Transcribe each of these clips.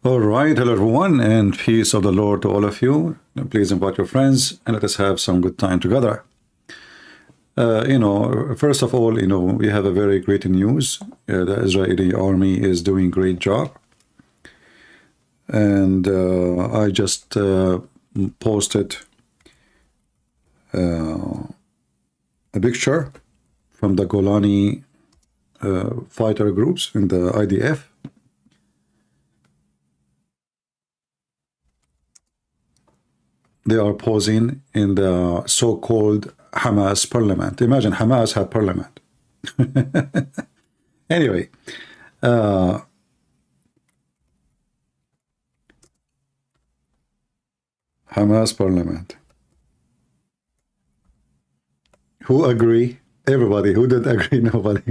All right, hello everyone, and peace of the Lord to all of you. Please invite your friends and let us have some good time together. First of all, we have a very great news. The Israeli army is doing a great job. And I just posted a picture from the Golani fighter groups in the IDF. They are posing in the so-called Hamas parliament. Imagine Hamas had parliament. Anyway, Hamas parliament. Who agree? Everybody. Who did agree? Nobody.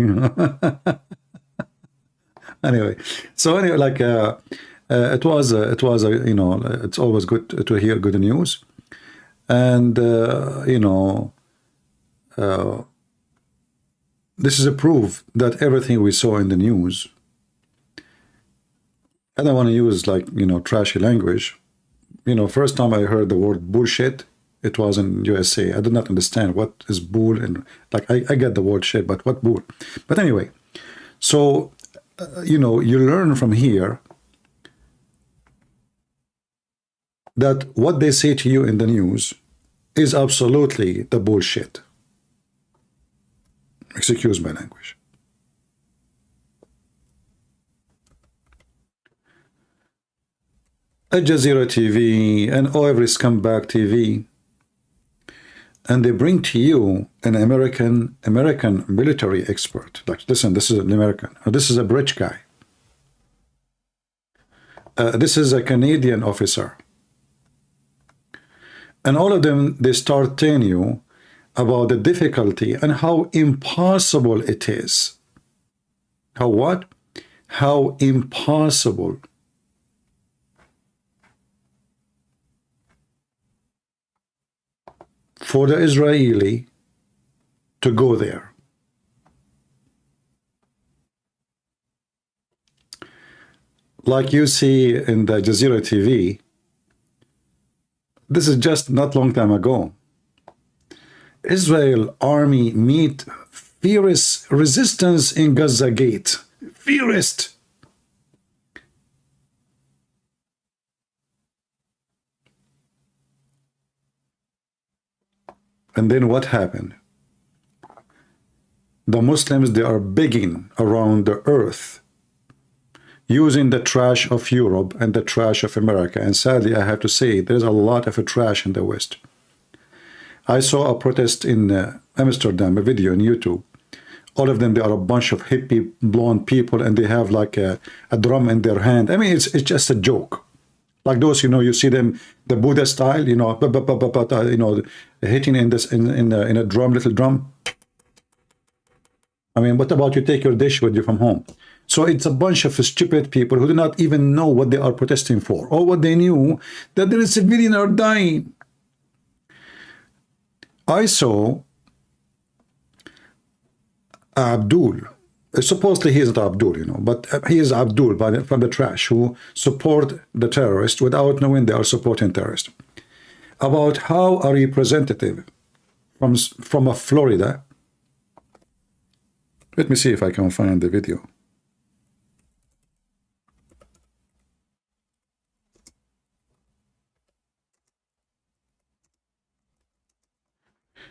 Anyway, it was it's always good to hear good news, and this is a proof that everything we saw in the news. I don't want to use trashy language. First time I heard the word bullshit, it was in USA. I did not understand what is bull, and I get the word shit, but what bull? But anyway, so you learn from here that what they say to you in the news is absolutely the bullshit. Excuse my language. Al Jazeera TV and every scumbag TV, and they bring to you an American military expert. Like, listen, this is an American. This is a British guy. This is a Canadian officer. And all of them, they start telling you about the difficulty and how impossible it is. How what? How impossible for the Israeli to go there. Like you see in the Jazeera TV, this is just not long time ago. Israel army meet fierce resistance in Gaza Gate. Fierce. And then what happened? The Muslims, they are begging around the earth, using the trash of Europe and the trash of America. And sadly, I have to say, there's a lot of trash in the West. I saw a protest in Amsterdam, a video on YouTube. All of them, they are a bunch of hippie blonde people, and they have like a drum in their hand. I mean, it's just a joke. Like those, you see them, the Buddha style, hitting in a drum, little drum. I mean, what about you take your dish with you from home? So it's a bunch of stupid people who do not even know what they are protesting for, or what they knew, that there is civilians are dying. I saw Abdul. Supposedly he isn't Abdul, but he is Abdul from the trash, who support the terrorists without knowing they are supporting terrorists. About how a representative from Florida, let me see if I can find the video.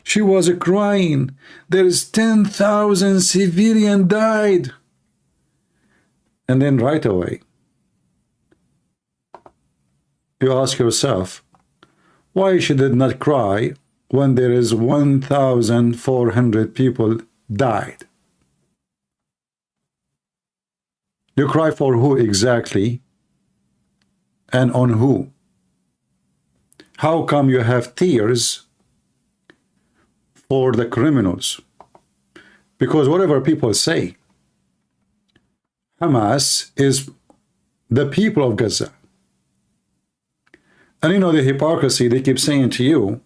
She was crying. There is 10,000 civilians died. And then right away, you ask yourself, why she did not cry when there is 1,400 people died? You cry for who exactly? And on who? How come you have tears for the criminals? Because whatever people say, Hamas is the people of Gaza. And the hypocrisy, they keep saying to you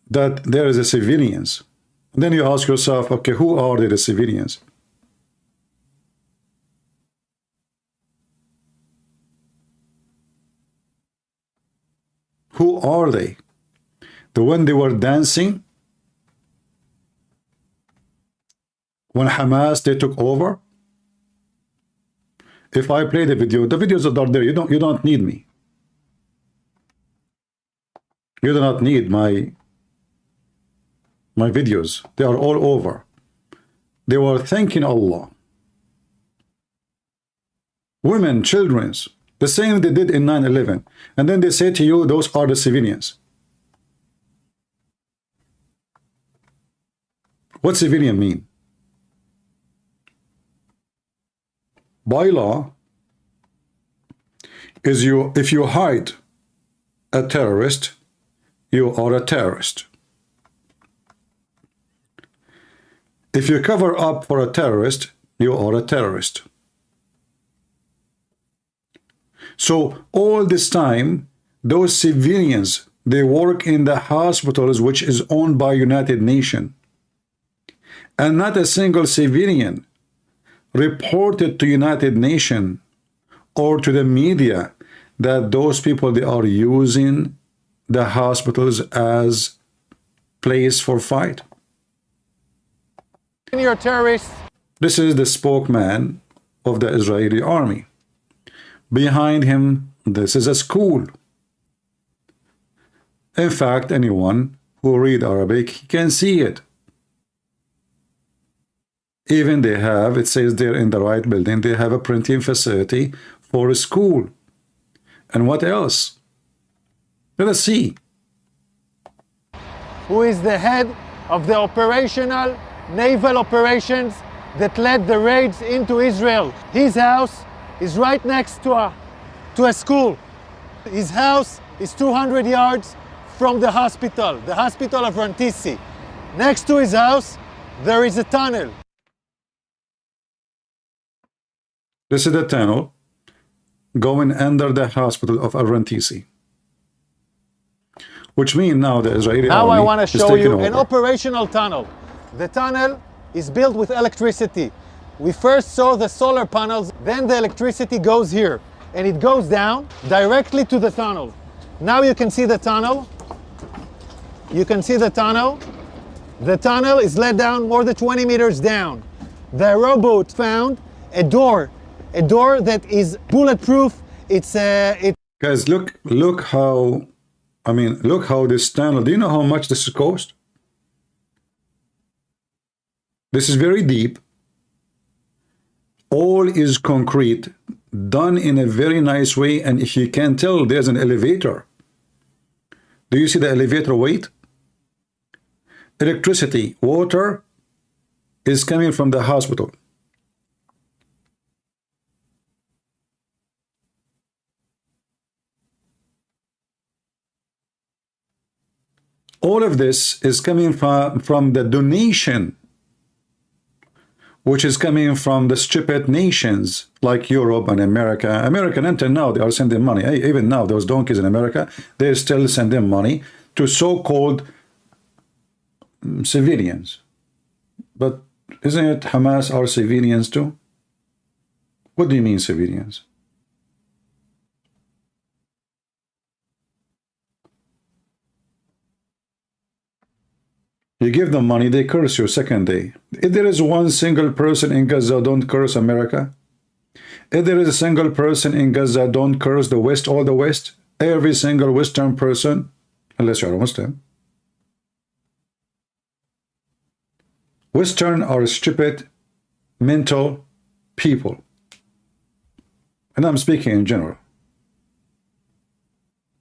that there is a civilians. And then you ask yourself, okay, who are the civilians? are they? The one they were dancing when Hamas they took over? If I play the videos that are there, you don't need me. You do not need my videos. They are all over. They were thanking Allah. Women, children's, the same they did in 9/11. And then they say to you, those are the civilians. What civilian mean? By law, if you hide a terrorist, you are a terrorist. If you cover up for a terrorist, you are a terrorist. So all this time, those civilians, they work in the hospitals which is owned by United Nations. And not a single civilian reported to United Nations or to the media that those people, they are using the hospitals as place for fight. You're terrorists. This is the spokesman of the Israeli army. Behind him, this is a school. In fact, anyone who read Arabic can see it. Even they have, it says there in the right building, they have a printing facility for a school. And what else? Let us see. Who is the head of the operational naval operations that led the raids into Israel. His house is right next to a school. His house is 200 yards from the hospital of Rantisi. Next to his house, there is a tunnel. This is the tunnel going under the hospital of Rantisi. Which means now the Israeli Now army I want to show you an over. operational tunnel. The tunnel is built with electricity. We first saw the solar panels, then the electricity goes here, and it goes down directly to the tunnel. Now you can see the tunnel. You can see the tunnel. The tunnel is let down more than 20 meters down. The robot found a door that is bulletproof. Guys, look how, look how this tunnel, do you know how much this cost? This is very deep. All is concrete, done in a very nice way, and if you can tell, there's an elevator. Do you see the elevator weight? Electricity, water is coming from the hospital. All of this is coming from the donation, which is coming from the stupid nations like Europe and America. American until now, they are sending money. Even now, those donkeys in America, they're still sending money to so-called civilians. But isn't it Hamas are civilians too? What do you mean civilians? You give them money, they curse you second day. If there is one single person in Gaza, don't curse America. If there is a single person in Gaza, don't curse the West, all the West. Every single Western person, unless you're a Muslim. Western are stupid, mental people. And I'm speaking in general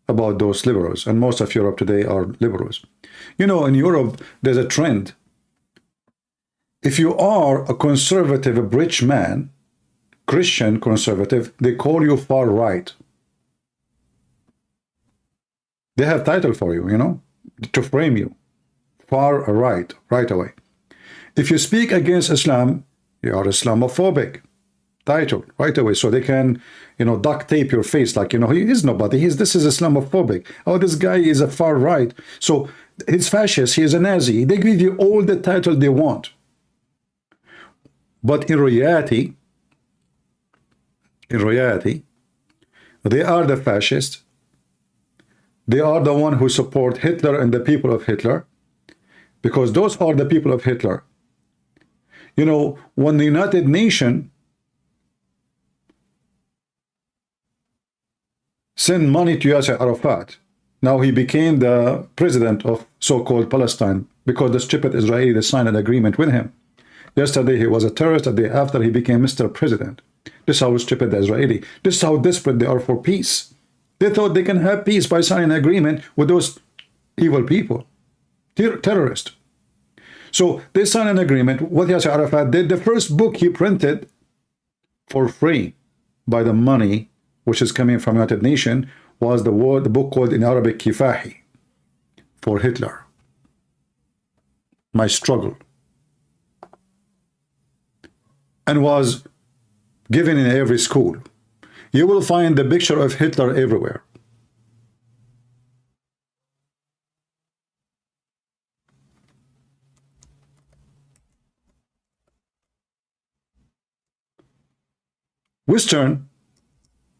about those liberals, and most of Europe today are liberals. You know, in Europe, there's a trend. If you are a conservative, a rich man, Christian conservative, they call you far right. They have title for you, you know, to frame you. Far right, right away. If you speak against Islam, you are Islamophobic. Title right away, so they can, you know, duct tape your face like, you know, he is nobody. This is Islamophobic. Oh, this guy is a far right. So he's fascist. He is a Nazi. They give you all the title they want. But in reality, they are the fascists. They are the one who support Hitler and the people of Hitler, because those are the people of Hitler. You know, when the United Nations sent money to Yasser Arafat, now he became the president of so-called Palestine, because the stupid Israeli, they signed an agreement with him. Yesterday he was a terrorist, the day after he became Mr. President. This is how stupid the Israeli. This is how desperate they are for peace. They thought they can have peace by signing an agreement with those evil people, terrorists. So they signed an agreement. What Yasser Arafat did, the first book he printed for free by the money which is coming from United Nations was the book called in Arabic Kifahi, for Hitler, My Struggle, and was given in every school. You will find the picture of Hitler everywhere. Western,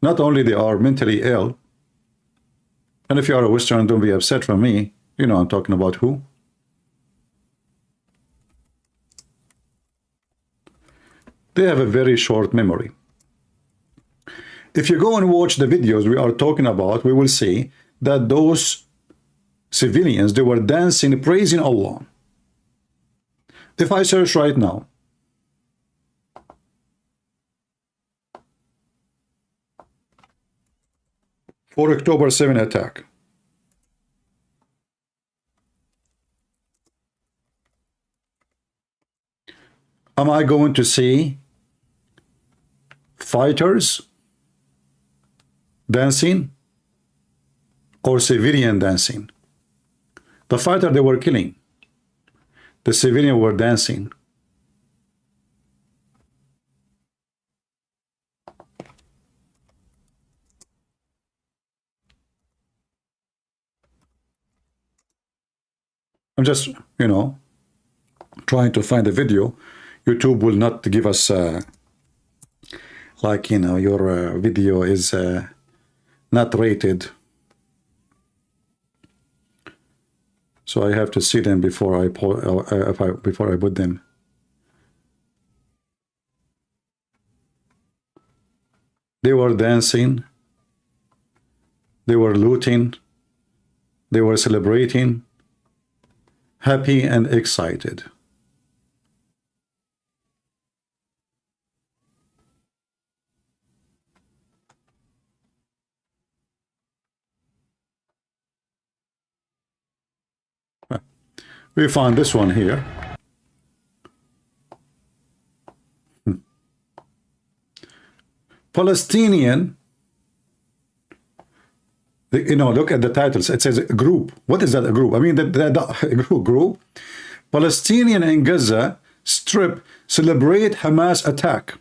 not only they are mentally ill, and if you are a Western, don't be upset from me, you know I'm talking about who. They have a very short memory. If you go and watch the videos we are talking about, we will see that those civilians, they were dancing, praising Allah. If I search right now, for October 7 attack, am I going to see fighters dancing or civilian dancing? The fighter they were killing, the civilian were dancing. I'm just, you know, trying to find a video. YouTube will not give us like, you know, your video is not rated, so I have to see them before I put them. They were dancing, they were looting, they were celebrating, happy and excited. We found this one here. Palestinian, you know, look at the titles. It says group. What is that, a group? I mean, the group. Palestinian in Gaza strip celebrate Hamas attack.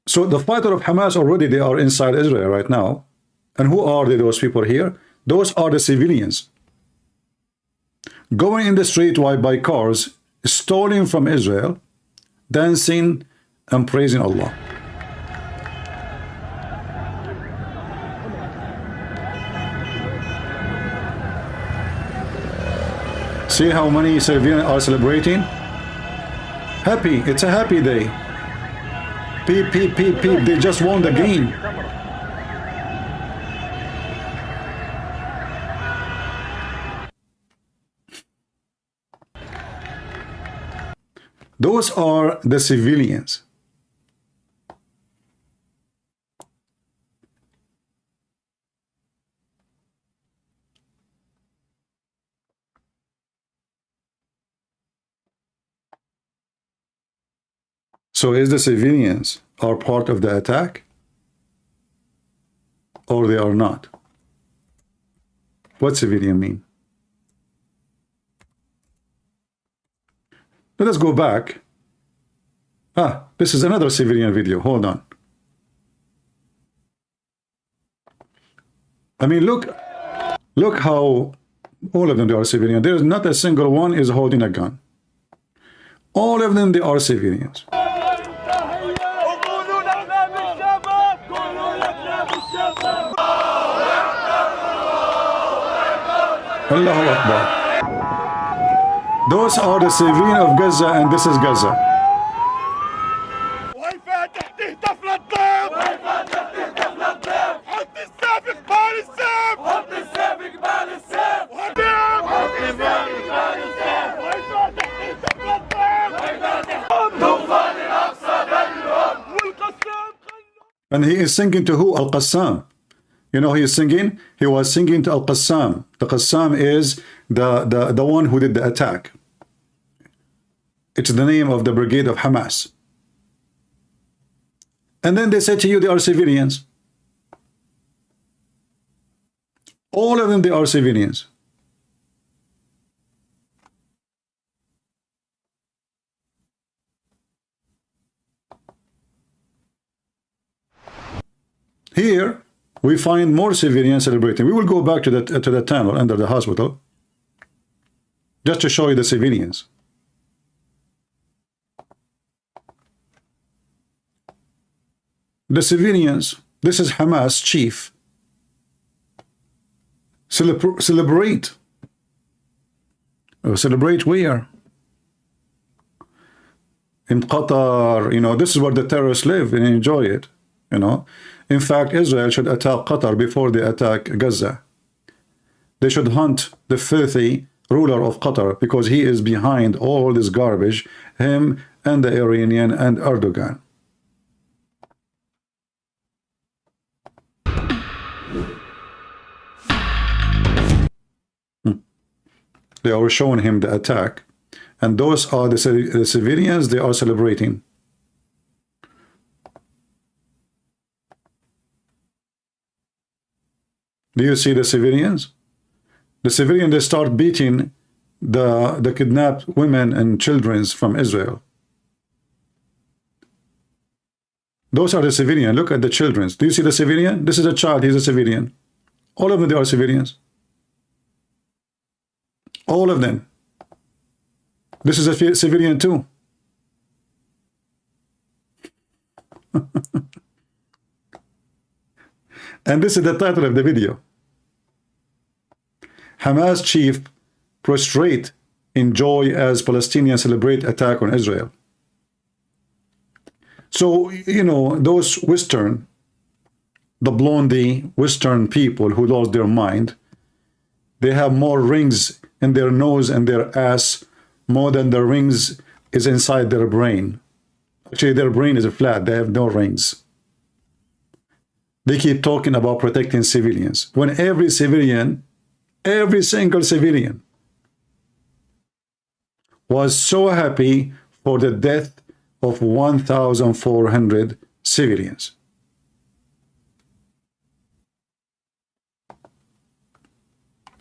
So the fighter of Hamas already, they are inside Israel right now. And who are they, those people here? Those are the civilians going in the street by cars, stealing from Israel, dancing and praising Allah. See how many civilians are celebrating? Happy. It's a happy day. Peep, peep, peep, peep. They just won the game. Those are the civilians. So is the civilians are part of the attack, or they are not? What civilian mean? Let us go back. This is another civilian video. Hold on. I mean, look how all of them, they are civilian. There is not a single one is holding a gun. All of them, they are civilians. Allahu Akbar. Those are the civilians of Gaza, and this is Gaza. And he is singing to who? Al-Qassam. You know he is singing? He was singing to Al-Qassam. The Qassam is the one who did the attack. It's the name of the brigade of Hamas. And then they say to you they are civilians. All of them, they are civilians. Here, we find more civilians celebrating. We will go back to the tunnel under the hospital, just to show you the civilians. The civilians, this is Hamas chief, celebrate. Celebrate where? In Qatar. You know, this is where the terrorists live and enjoy it. You know, in fact, Israel should attack Qatar before they attack Gaza. They should hunt the filthy ruler of Qatar, because he is behind all this garbage, him and the Iranian and Erdogan. They are showing him the attack, and those are the civilians they are celebrating. Do you see the civilians? The civilians, they start beating the kidnapped women and children from Israel. Those are the civilians. Look at the children. Do you see the civilian? This is a child. He's a civilian. All of them, they are civilians. All of them. This is a civilian too. And this is the title of the video. Hamas chief prostrate in joy as Palestinians celebrate attack on Israel. So, you know, those Western, the blondie Western people who lost their mind, they have more rings in their nose and their ass more than the rings is inside their brain. Actually, their brain is flat. They have no rings. They keep talking about protecting civilians, when every civilian, every single civilian, was so happy for the death of 1,400 civilians.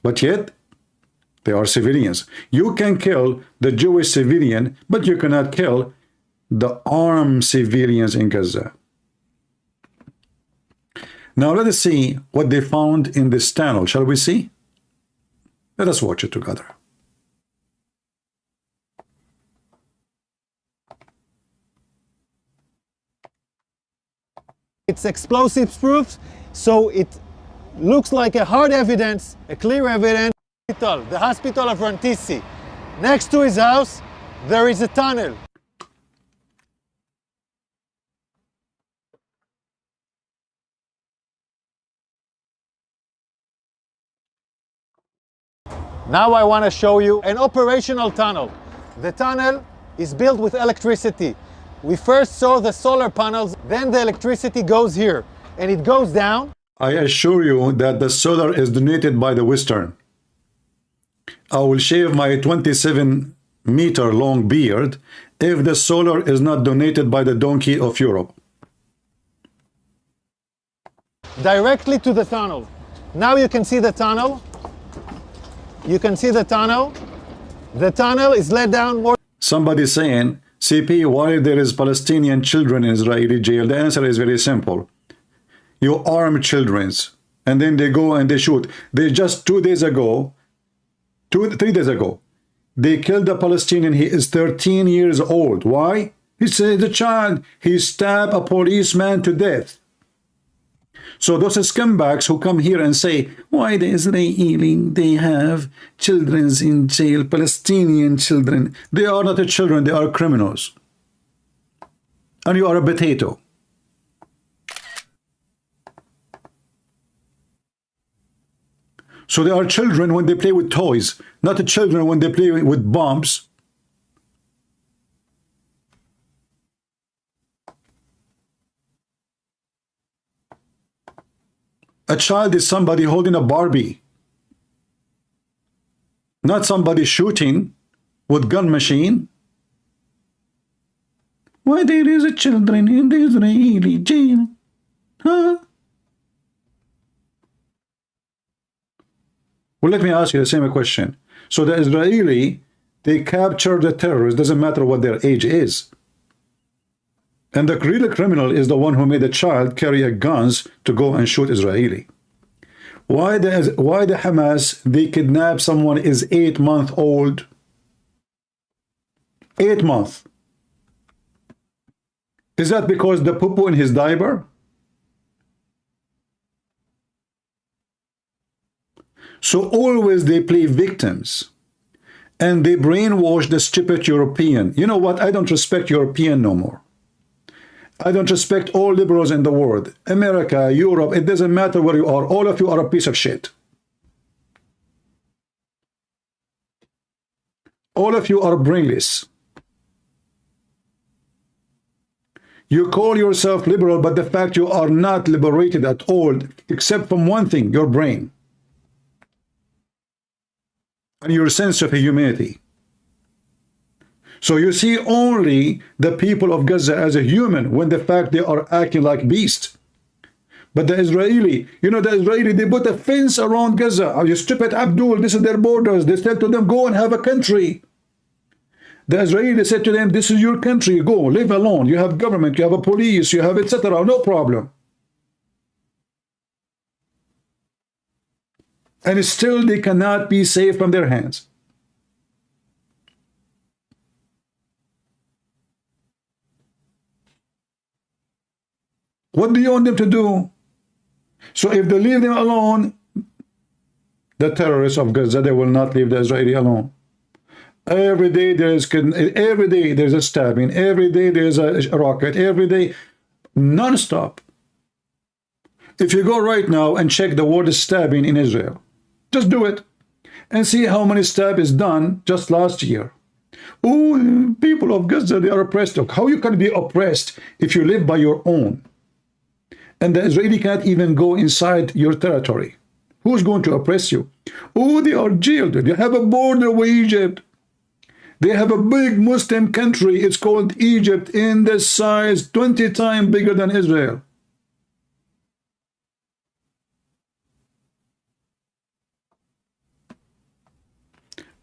But yet, they are civilians. You can kill the Jewish civilian, but you cannot kill the armed civilians in Gaza. Now let us see what they found in this tunnel. Shall we see? Let us watch it together. It's explosives proof, so it looks like a hard evidence, a clear evidence. The hospital of Rantisi. Next to his house, there is a tunnel. Now I want to show you an operational tunnel. The tunnel is built with electricity. We first saw the solar panels, then the electricity goes here, and it goes down. I assure you that the solar is donated by the Western. I will shave my 27-meter long beard if the solar is not donated by the donkey of Europe. Directly to the tunnel. Now you can see the tunnel. You can see the tunnel. The tunnel is let down more. Somebody saying, CP, why there is Palestinian children in Israeli jail? The answer is very simple. You arm children, and then they go and they shoot. They just 3 days ago, they killed a Palestinian. He is 13 years old. Why? He said the child. He stabbed a policeman to death. So those scumbags who come here and say, why the Israeli, they have children in jail, Palestinian children. They are not children, they are criminals. And you are a potato. So they are children when they play with toys, not the children when they play with bombs. A child is somebody holding a Barbie, not somebody shooting with gun machine. Why there is a children in the Israeli jail? Huh? Well, let me ask you the same question. So the Israeli, they capture the terrorists, doesn't matter what their age is. And the real criminal is the one who made a child carry guns to go and shoot Israeli. Why the Hamas, they kidnap someone is 8 months old? 8 months. Is that because the poo-poo in his diaper? So always they play victims. And they brainwash the stupid European. You know what? I don't respect European no more. I don't respect all liberals in the world. America, Europe, it doesn't matter where you are. All of you are a piece of shit. All of you are brainless. You call yourself liberal, but the fact you are not liberated at all, except from one thing, your brain. And your sense of humanity. So you see only the people of Gaza as a human, when the fact they are acting like beasts. But the Israeli, you know, the Israeli, they put a fence around Gaza. Oh, you stupid Abdul, this is their borders. They said to them, go and have a country. The Israeli, they said to them, this is your country, go, live alone. You have government, you have a police, you have etc. No problem. And still they cannot be saved from their hands. What do you want them to do? So if they leave them alone, the terrorists of Gaza, they will not leave the Israeli alone. Every day there's a stabbing, every day there's a rocket, every day, non-stop. If you go right now and check the word stabbing in Israel, just do it and see how many stab is done just last year. Oh, people of Gaza, they are oppressed. How you can be oppressed if you live by your own? And the Israeli can't even go inside your territory. Who's going to oppress you? Oh, they are jailed. They have a border with Egypt. They have a big Muslim country. It's called Egypt, in the size 20 times bigger than Israel.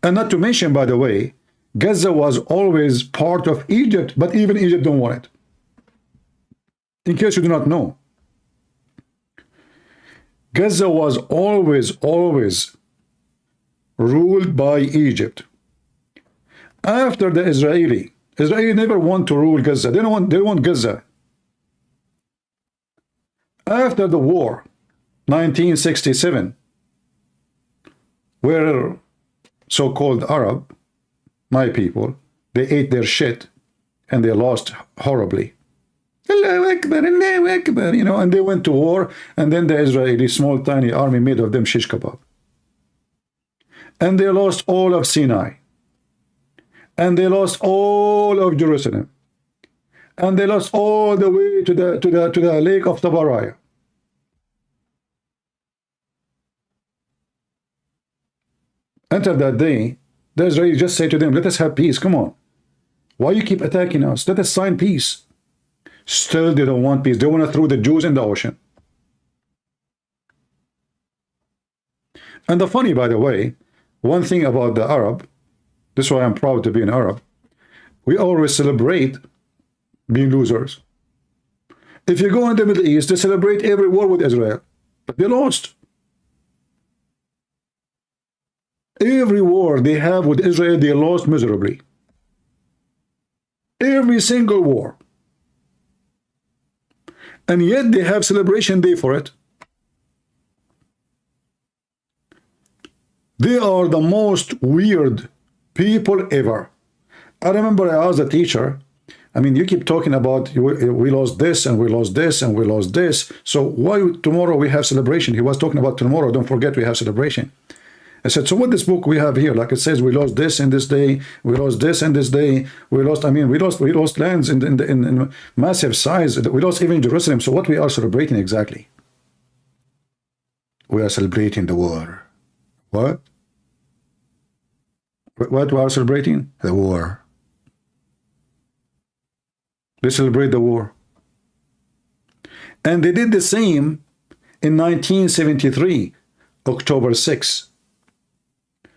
And not to mention, by the way, Gaza was always part of Egypt, but even Egypt don't want it. In case you do not know. Gaza was always ruled by Egypt. After the Israeli never want to rule Gaza. They want Gaza. After the war, 1967, where so-called Arab, my people, they ate their shit and they lost horribly. Allahu Akbar, Allahu Akbar, you know, and they went to war, and then the Israeli small tiny army made of them shish kebab. And they lost all of Sinai. And they lost all of Jerusalem. And they lost all the way to the lake of Tabaraya. Until that day, the Israelis just say to them, let us have peace, come on. Why you keep attacking us? Let us sign peace. Still, they don't want peace. They want to throw the Jews in the ocean. And the funny, by the way, one thing about the Arab, this is why I'm proud to be an Arab, we always celebrate being losers. If you go in the Middle East, they celebrate every war with Israel, but they lost. Every war they have with Israel, they lost miserably. Every single war. And yet they have celebration day for it. They are the most weird people ever. I remember I asked the teacher, I mean, you keep talking about we lost this and we lost this and we lost this. So why tomorrow we have celebration? He was talking about tomorrow. Don't forget we have celebration. I said, so what this book we have here? Like it says, we lost this in this day. We lost this in this day. We lost. I mean, we lost lands in massive size. We lost even Jerusalem. So what we are celebrating exactly? We are celebrating the war. What? What we are celebrating? The war. They celebrate the war. And they did the same in 1973, October 6.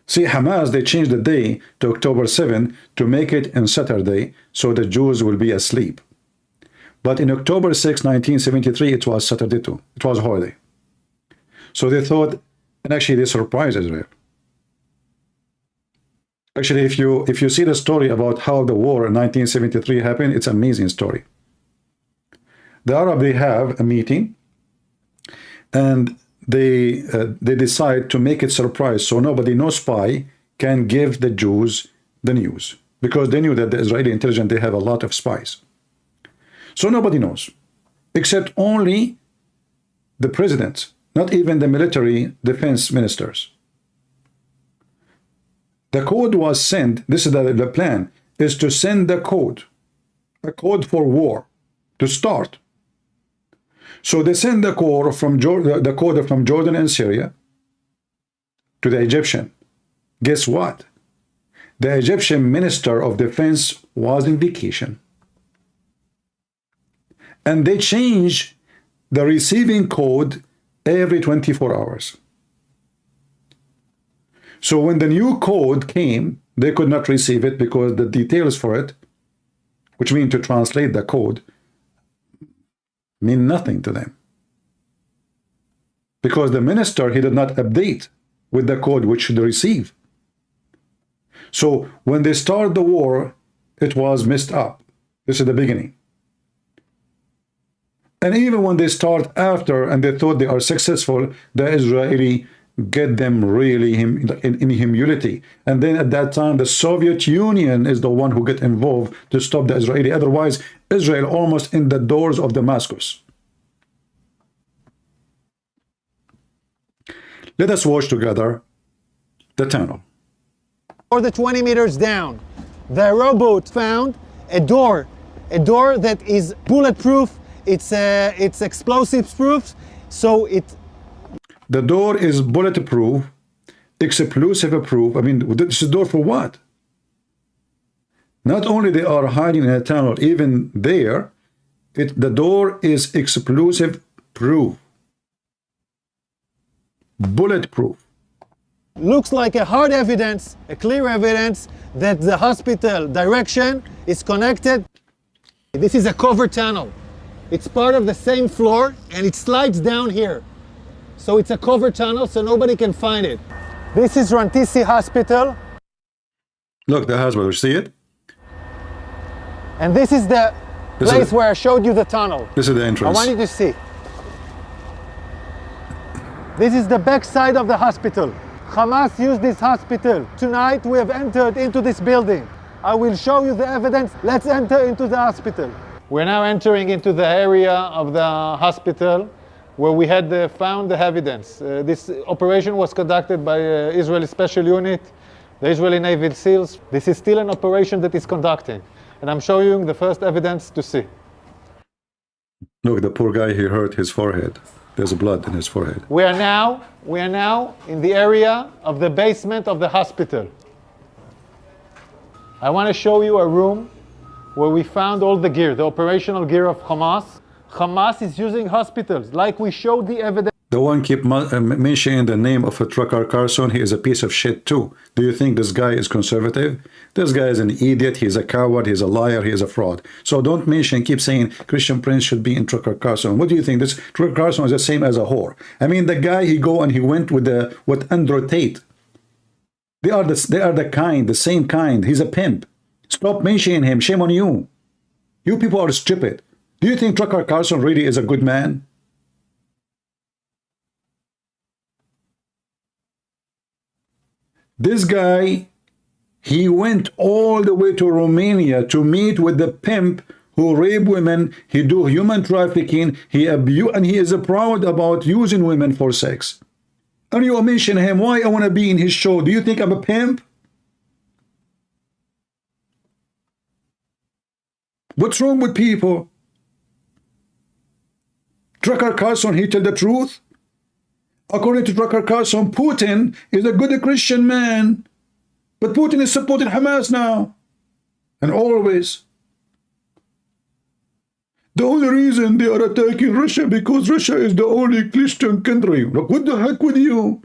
See, Hamas, they changed the day to October 7 to make it on Saturday so the Jews will be asleep. But in October 6, 1973, it was Saturday too. It was holiday. So they thought, and actually they surprised Israel. Actually, if you see the story about how the war in 1973 happened, it's an amazing story. The Arab, they have a meeting, and they decide to make it surprise, so nobody, no spy, can give the Jews the news, because they knew that the Israeli intelligence, they have a lot of spies. So nobody knows, except only the president, not even the military defense ministers. The code was sent, this is the plan, is to send the code, a code for war, to start. So they send the code from Jordan and Syria to the Egyptian. Guess what? The Egyptian Minister of Defense was in vacation. And they change the receiving code every 24 hours. So when the new code came, they could not receive it because the details for it, which mean to translate the code, mean nothing to them. Because the minister, he did not update with the code which should receive. So when they start the war, it was messed up. This is the beginning. And even when they start after and they thought they are successful, the Israeli get them really in humility. And then at that time, the Soviet Union is the one who get involved to stop the Israeli. Otherwise, Israel almost in the doors of Damascus. Let us watch together the tunnel. Or the 20 meters down, the rowboat found a door that is bulletproof. It's explosives proof, so the door is bulletproof, explosive proof. I mean, this is a door for what? Not only they are hiding in a tunnel, even there, the door is explosive proof, bulletproof. Looks like a hard evidence, a clear evidence that the hospital direction is connected. This is a covered tunnel. It's part of the same floor and it slides down here. So it's a covered tunnel so nobody can find it. This is Rantisi Hospital. Look, the hospital, see it? And this is the place where I showed you the tunnel. This is the entrance. I want you to see. This is the back side of the hospital. Hamas used this hospital. Tonight we have entered into this building. I will show you the evidence. Let's enter into the hospital. We're now entering into the area of the hospital where we had found the evidence. This operation was conducted by Israeli Special Unit, the Israeli Navy SEALs. This is still an operation that is conducting. And I'm showing you the first evidence to see. Look, the poor guy, he hurt his forehead. There's blood in his forehead. We are now in the area of the basement of the hospital. I want to show you a room where we found all the gear, the operational gear of Hamas. Hamas is using hospitals, like we showed the evidence. The one keep mentioning the name of a trucker Carson, he is a piece of shit too. Do you think this guy is conservative? This guy is an idiot, he's a coward, he's a liar, he is a fraud. So don't mention, keep saying Christian Prince should be in trucker Carson. What do you think? This trucker Carson is the same as a whore. I mean, the guy, he went with Andrew Tate. They are the same kind. He's a pimp. Stop mentioning him. Shame on you. You people are stupid. Do you think Trucker Carson really is a good man? This guy, he went all the way to Romania to meet with the pimp who rape women, he do human trafficking, and he is proud about using women for sex. And you mention him, why I want to be in his show? Do you think I'm a pimp? What's wrong with people? Tucker Carlson, he tell the truth? According to Tucker Carlson, Putin is a good Christian man. But Putin is supporting Hamas now. And always. The only reason they are attacking Russia because Russia is the only Christian country. Like, what the heck with you?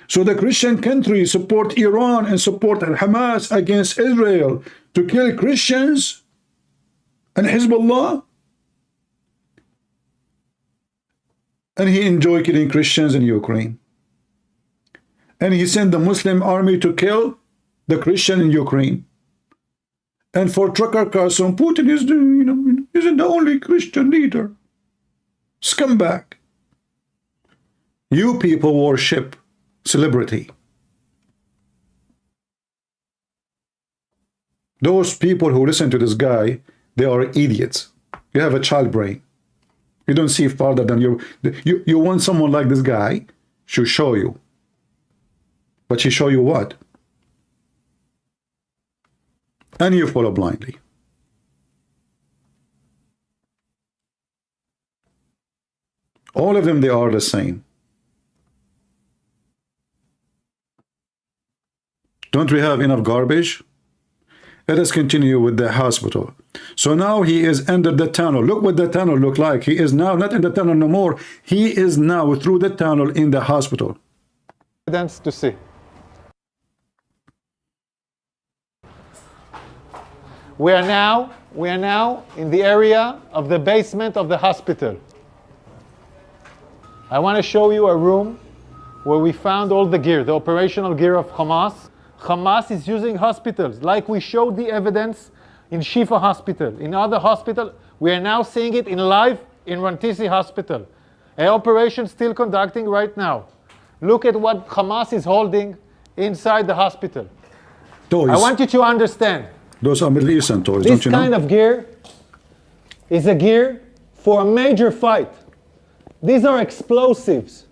So the Christian countries support Iran and support Hamas against Israel to kill Christians and Hezbollah? And he enjoy killing Christians in Ukraine. And he sent the Muslim army to kill the Christian in Ukraine. And for Tucker Carlson, Putin is the, isn't the only Christian leader. Scumbag. You people worship celebrity. Those people who listen to this guy, they are idiots. You have a child brain. You don't see farther than you want someone like this guy to show you. But he show you what? And you follow blindly. All of them, they are the same. Don't we have enough garbage? Let us continue with the hospital. So now he is under the tunnel. Look what the tunnel look like. He is now not in the tunnel no more. He is now through the tunnel in the hospital. Evidence to see. We are now in the area of the basement of the hospital. I want to show you a room where we found all the gear, the operational gear of Hamas. Hamas is using hospitals, like we showed the evidence in Shifa Hospital. In other hospitals, we are now seeing it in live in Rantisi Hospital. An operation still conducting right now. Look at what Hamas is holding inside the hospital. Toys. I want you to understand. Those are Middle Eastern toys, This don't you know? kind of gear is a gear for a major fight. These are explosives.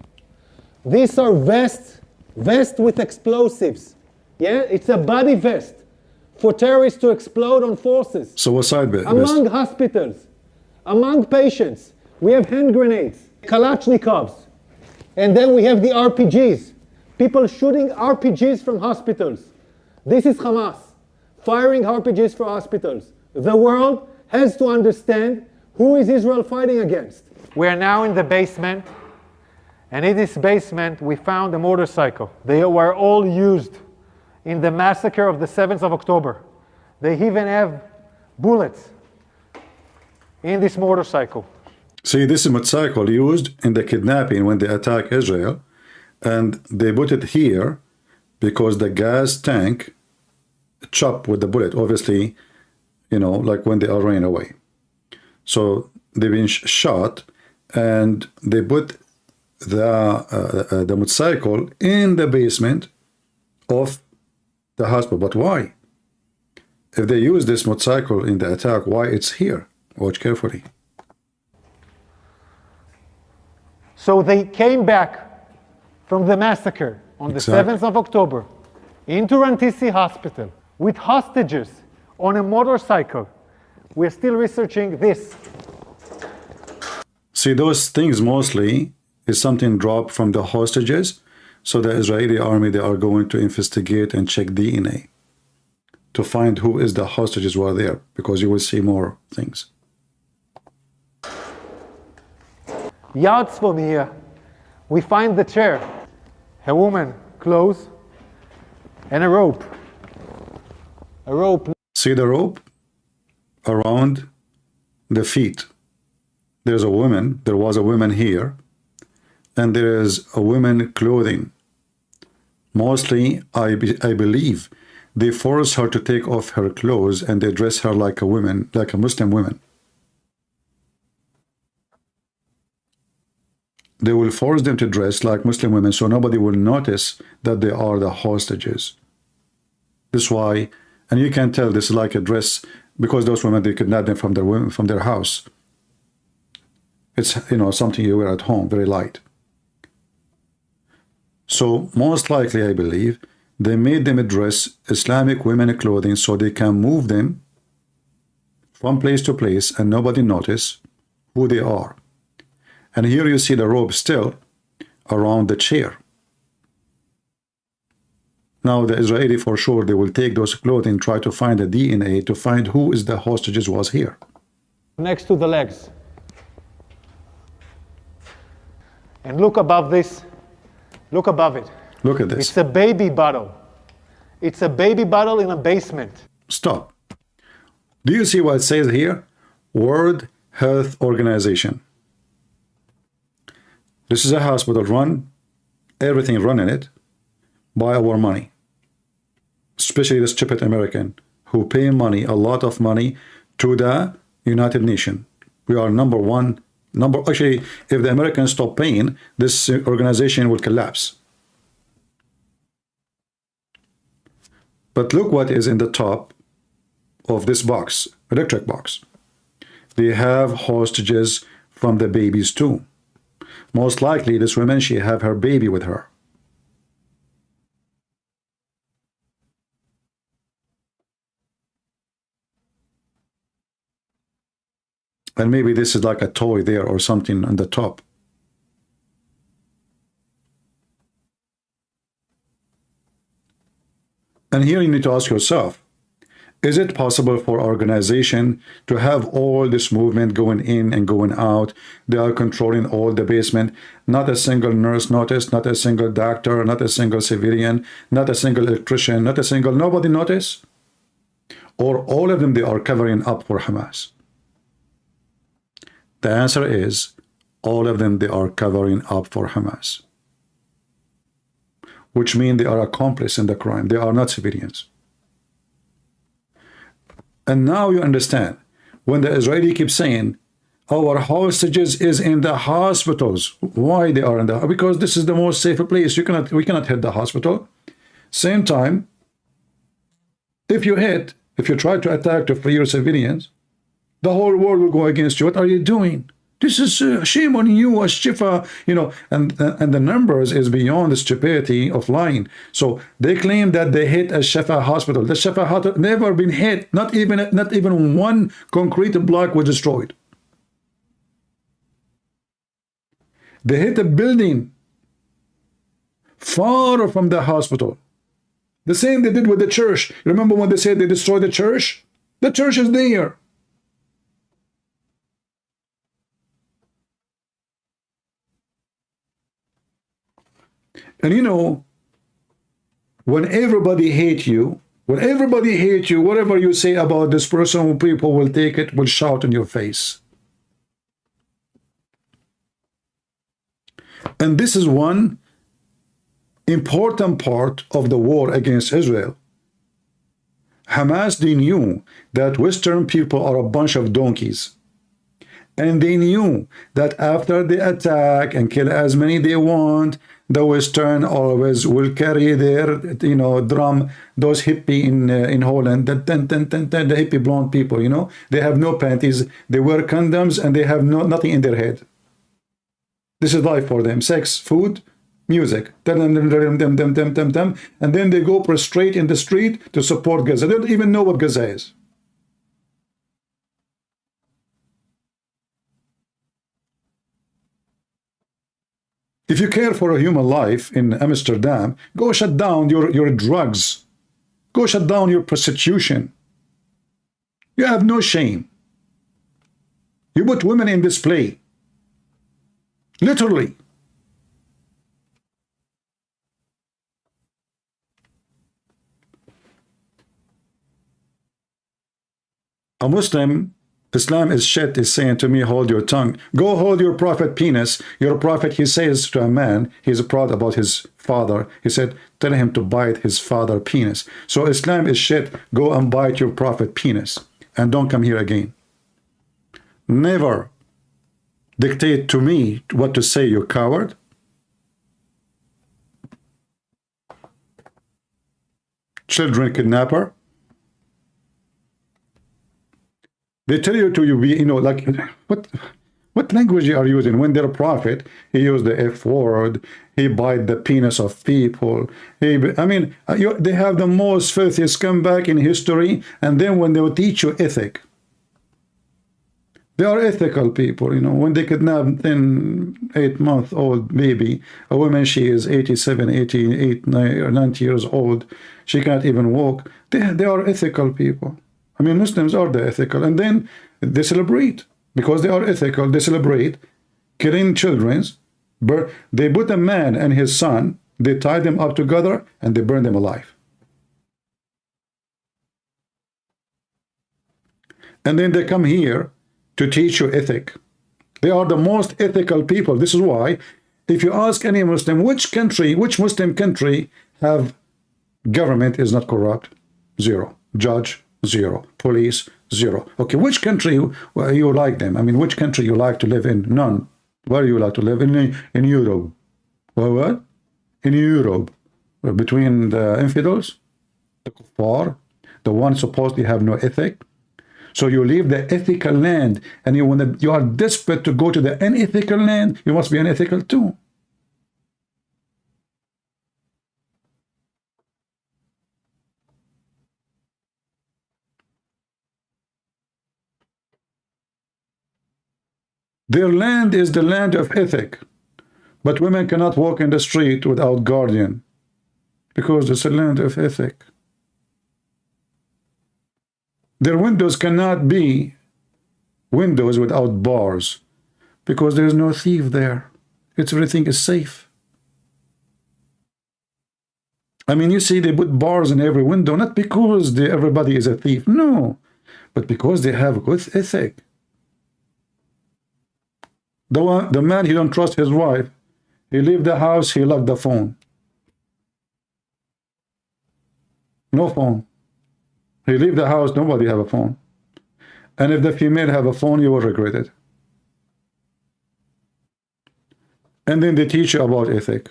These are vests with explosives. Yeah, it's a body vest for terrorists to explode on forces. So what side vest? Among hospitals, among patients, we have hand grenades, Kalashnikovs, and then we have the RPGs. People shooting RPGs from hospitals. This is Hamas, firing RPGs for hospitals. The world has to understand who is Israel fighting against. We are now in the basement, and in this basement we found a motorcycle. They were all used in the massacre of the 7th of October. They even have bullets in this motorcycle. See, this is motorcycle used in the kidnapping when they attack Israel, and they put it here because the gas tank chopped with the bullet, obviously, you know, like when they are running away. So they've been shot, and they put the motorcycle in the basement of the hospital. But why? If they use this motorcycle in the attack, why it's here? Watch carefully. So they came back from the massacre on the 7th of October into Rantisi Hospital with hostages on a motorcycle. We're still researching this. See, those things mostly is something dropped from the hostages. So the Israeli army, they are going to investigate and check DNA to find who is the hostages who are there, because you will see more things. Yards from here, we find the chair, a woman, clothes, and a rope. A rope. See the rope around the feet. There's a woman, there was a woman here, and there is a woman clothing. Mostly, I believe, they force her to take off her clothes and they dress her like a woman, like a Muslim woman. they will force them to dress like Muslim women so nobody will notice that they are the hostages. This is why, and you can tell this is like a dress, because those women, they kidnap them from their house. It's, you know, something you wear at home, very light. So most likely, I believe, they made them dress Islamic women clothing so they can move them from place to place and nobody notice who they are. And here you see the robe still around the chair. Now the Israeli, for sure, they will take those clothing, try to find the DNA to find who is the hostages was here. Next to the legs. And look above this. Look above it. Look at this. It's a baby bottle. It's a baby bottle in a basement. Stop. Do you see what it says here? World Health Organization. This is a hospital run, everything run in it by our money. Especially the stupid American who pay money, a lot of money, to the United Nations. We are number one. Actually, if the Americans stop paying, this organization will collapse. But look what is in the top of this box, electric box. They have hostages from the babies too. Most likely, this woman, she have her baby with her. And maybe this is like a toy there or something on the top. And here you need to ask yourself, is it possible for organization to have all this movement going in and going out? They are controlling all the basement. Not a single nurse noticed, not a single doctor, not a single civilian, not a single electrician, not a single, nobody noticed? Or all of them, they are covering up for Hamas? The answer is, all of them, they are covering up for Hamas. Which means they are accomplices in the crime. They are not civilians. And now you understand, when the Israeli keeps saying, our hostages is in the hospitals. Why they are in the, because this is the most safe place. We cannot hit the hospital. Same time, if you try to attack to free your civilians, the whole world will go against you. What are you doing? This is shame on you, a shifa, you know, and the numbers is beyond the stupidity of lying. So they claim that they hit a Shifa hospital. The Shifa hospital never been hit. Not even one concrete block was destroyed. They hit a building far from the hospital. The same they did with the church. Remember when they said they destroyed the church? The church is there. And you know, when everybody hates you, whatever you say about this person, people will take it, will shout in your face. And this is one important part of the war against Israel. Hamas, they knew that Western people are a bunch of donkeys. And they knew that after they attack and kill as many they want, the Western always will carry their, you know, drum, those hippie in Holland, the hippie blonde people, you know, they have no panties, they wear condoms, and they have nothing in their head. This is life for them: sex, food, music, and then they go prostrate in the street to support Gaza. They don't even know what Gaza is. If you care for a human life in Amsterdam, go shut down your drugs. Go shut down your prostitution. You have no shame. You put women in display. Literally. A Muslim, Islam is shit, is saying to me, hold your tongue. Go hold your prophet penis. Your prophet, he says to a man, he's proud about his father. He said, tell him to bite his father penis. So Islam is shit. Go and bite your prophet penis. And don't come here again. Never dictate to me what to say, you coward? Children kidnapper. They tell you to be, you know, like, what language you are using? When they're a prophet, he used the F word, he bite the penis of people. I mean, they have the most filthy scumbag in history, and then when they will teach you ethic, they are ethical people, you know. When they kidnap an 8-month-old baby, a woman, she is 87, 88, 90 years old, she cannot even walk. They are ethical people. I mean, Muslims are the ethical, and then they celebrate. Because they are ethical, they celebrate killing children. They put a man and his son, they tie them up together, and they burn them alive. And then they come here to teach you ethic. They are the most ethical people. This is why, if you ask any Muslim, which Muslim country have government is not corrupt? Zero. Judge, zero. Police, zero. Okay, which country you like them? I mean, which country you like to live in? None. Where you like to live? In Europe. What? In Europe. Between the infidels, the kuffar, the ones supposedly have no ethic. So you leave the ethical land, and you are desperate to go to the unethical land, you must be unethical too. Their land is the land of ethic, but women cannot walk in the street without guardian, because it's a land of ethic. Their windows cannot be windows without bars, because there is no thief there. Everything is safe. I mean, you see, they put bars in every window, not because everybody is a thief, no, but because they have good ethic. The man, he don't trust his wife. He leave the house, he lock the phone. No phone. He leave the house, nobody have a phone. And if the female have a phone, you will regret it. And then they teach you about ethic.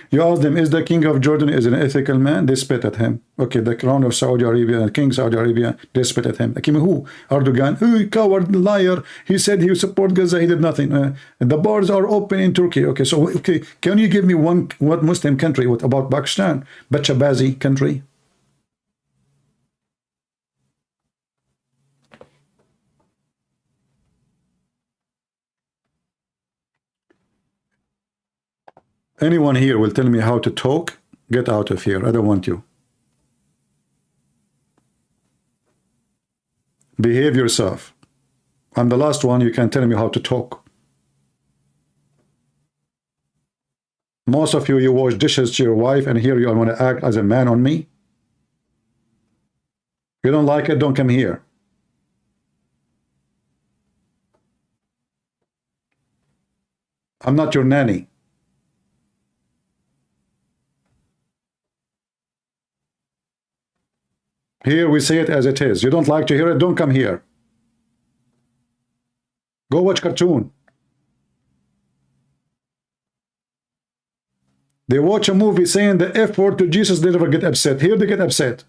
You ask them, is the king of Jordan is an ethical man? They spit at him. Okay, the crown of Saudi Arabia, King Saudi Arabia, they spit at him. Like, who? Erdogan, oh, coward, liar. He said he support Gaza, he did nothing. The bars are open in Turkey. Okay, so okay, can you give me what Muslim country? What about Pakistan? Bachabazi country? Anyone here will tell me how to talk? Get out of here. I don't want you. Behave yourself. I'm the last one. You can tell me how to talk. Most of you wash dishes to your wife, and here you want to act as a man on me? You don't like it? Don't come here. I'm not your nanny. Here we say it as it is. You don't like to hear it? Don't come here. Go watch cartoon. They watch a movie saying the F word to Jesus, they never get upset. Here they get upset.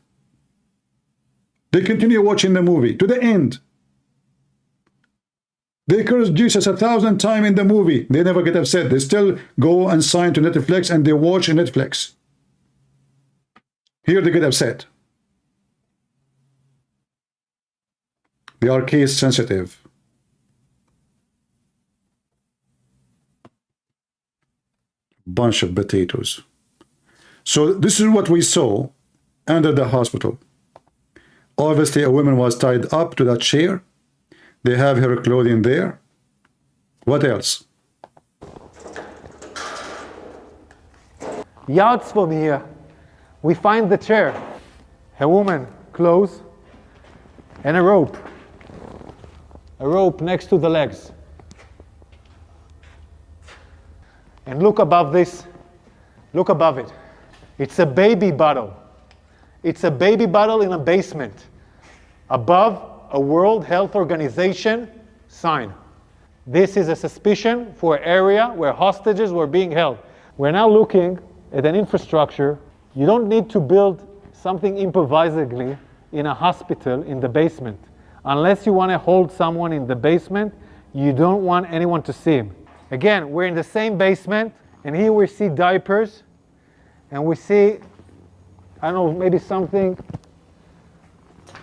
They continue watching the movie to the end. They curse Jesus 1,000 times in the movie. They never get upset. They still go and sign to Netflix and they watch Netflix. Here they get upset. They are case sensitive. Bunch of potatoes. So this is what we saw under the hospital. Obviously a woman was tied up to that chair. They have her clothing there. What else? Yards from here, we find the chair, a woman, clothes, and a rope. A rope next to the legs. And look above this, look above it. It's a baby bottle. It's a baby bottle in a basement. Above a World Health Organization sign. This is a suspicion for an area where hostages were being held. We're now looking at an infrastructure. You don't need to build something improvisedly in a hospital in the basement. Unless you want to hold someone in the basement, you don't want anyone to see him. Again, we're in the same basement, and here we see diapers, and we see, I don't know, maybe something.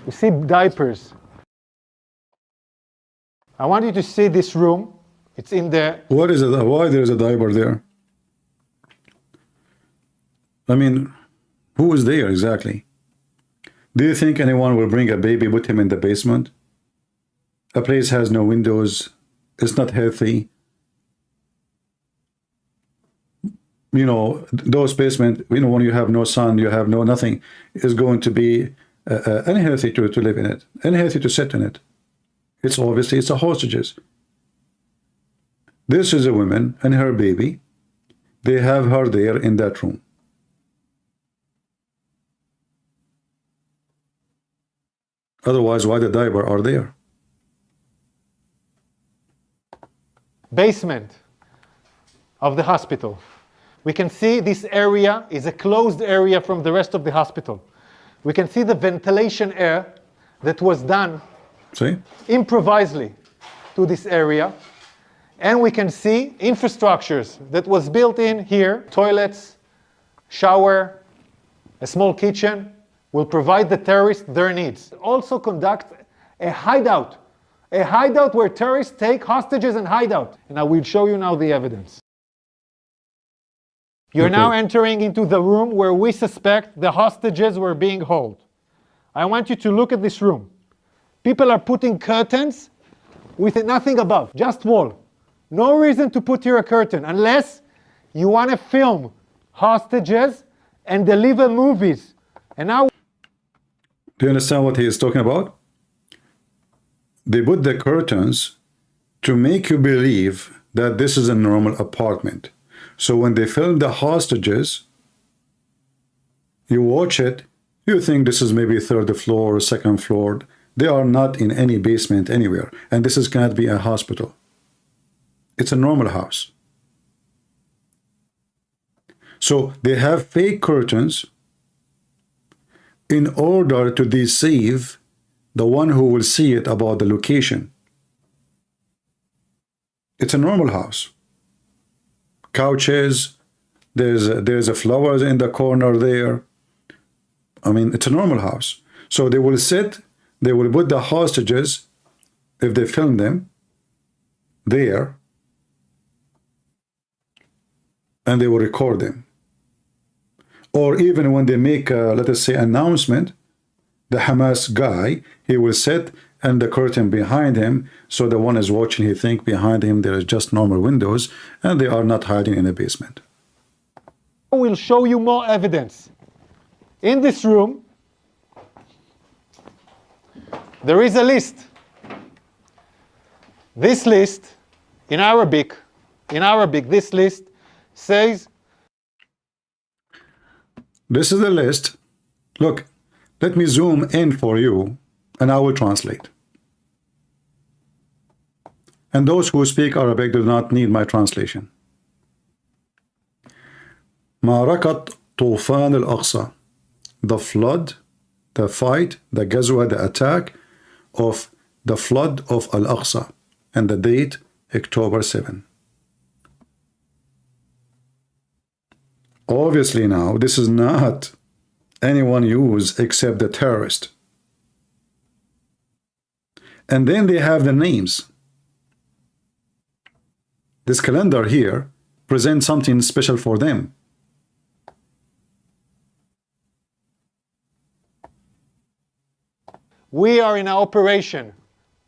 We see diapers. I want you to see this room. It's in the... What is it? Why there is a diaper there? I mean, who is there exactly? Do you think anyone will bring a baby, put him in the basement? A place has no windows. It's not healthy. You know, those basements, you know, when you have no sun, you have no nothing, is going to be unhealthy to live in it, unhealthy to sit in it. It's obviously, it's a hostages. This is a woman and her baby. They have her there in that room. Otherwise, why the diaper are there? Basement of the hospital. We can see this area is a closed area from the rest of the hospital. We can see the ventilation air that was done improvisedly to this area. And we can see infrastructures that was built in here, toilets, shower, a small kitchen, will provide the terrorists their needs. Also conduct a hideout where terrorists take hostages and hide out. And I will show you now the evidence. You're now entering into the room where we suspect the hostages were being held. I want you to look at this room. People are putting curtains with nothing above, just wall. No reason to put here a curtain unless you want to film hostages and deliver movies. And now... Do you understand what he is talking about? They put the curtains to make you believe that this is a normal apartment. So when they film the hostages, you watch it, you think this is maybe third floor or second floor. They are not in any basement anywhere. And this is going to be a hospital. It's a normal house. So they have fake curtains in order to deceive the one who will see it about the location. It's a normal house. Couches, there's a flowers in the corner there. I mean, it's a normal house. So they will sit, they will put the hostages, if they film them, there, and they will record them. Or even when they make, let us say, announcement, the Hamas guy, he will sit and the curtain behind him, so the one is watching, he think behind him there is just normal windows, and they are not hiding in a basement. I will show you more evidence. In this room, there is a list. This list, in Arabic, this list says... This is the list. Look, let me zoom in for you, and I will translate. And those who speak Arabic do not need my translation. معركة طوفان الأقصى. The flood, the fight, the Ghazwa, the attack of the flood of Al-Aqsa. And the date, October 7. Obviously now, this is not anyone use except the terrorist. And then they have the names. This calendar here presents something special for them. We are in an operation.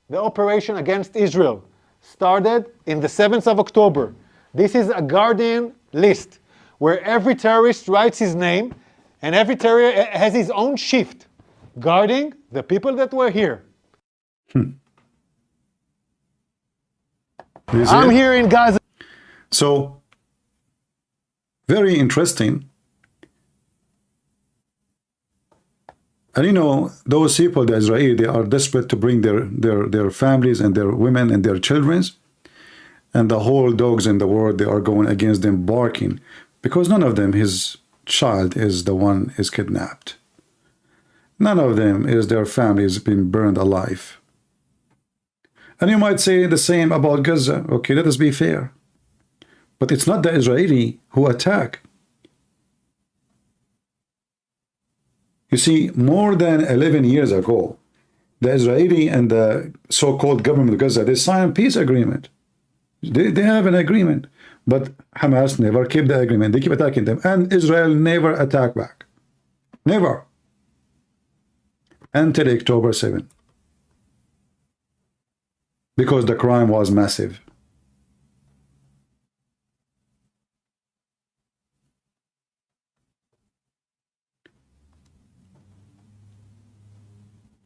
The operation against Israel started in the 7th of October. This is a Guardian list where every terrorist writes his name and every terrorist has his own shift guarding the people that were here. I'm here in Gaza. So, very interesting. And you know, those people, the Israeli, they are desperate to bring their families and their women and their children. and the whole dogs in the world, they are going against them, barking, because none of them, his child is the one is kidnapped. None of them is their family has been burned alive. And you might say the same about Gaza. Okay, let us be fair. But it's not the Israeli who attack. You see, more than 11 years ago, the Israeli and the so-called government of Gaza, they signed a peace agreement. They have an agreement. But Hamas never kept the agreement. They keep attacking them. And Israel never attacked back. Never. Until October 7. Because the crime was massive.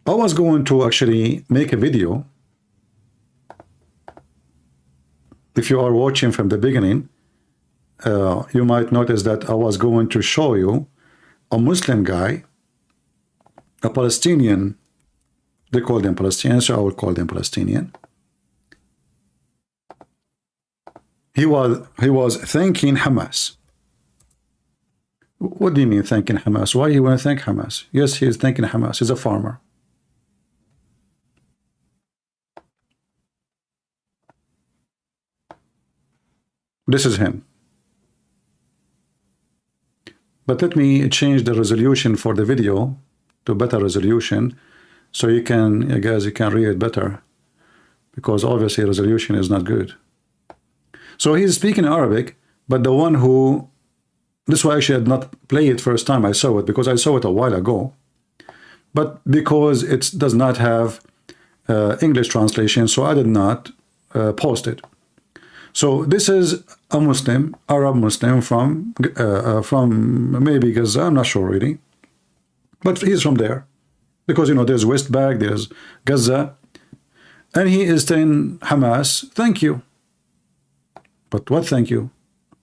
I was going to actually make a video. If you are watching from the beginning, you might notice that I was going to show you a Muslim guy, a Palestinian. They call them Palestinians, so I will call them Palestinian. He was thanking Hamas. What do you mean thanking Hamas? Why you want to thank Hamas? Yes, he is thanking Hamas. He's a farmer. This is him. But let me change the resolution for the video to better resolution, so you can, you guys, you can read it better, because obviously resolution is not good. So he's speaking Arabic, but the one who, this way actually I did not play it first time I saw it, because I saw it a while ago, but because it does not have English translation, so I did not post it. So this is a Muslim, Arab Muslim from maybe Gaza, I'm not sure really, but he's from there, because you know there's West Bank, there's Gaza, and he is telling Hamas, thank you. But what thank you?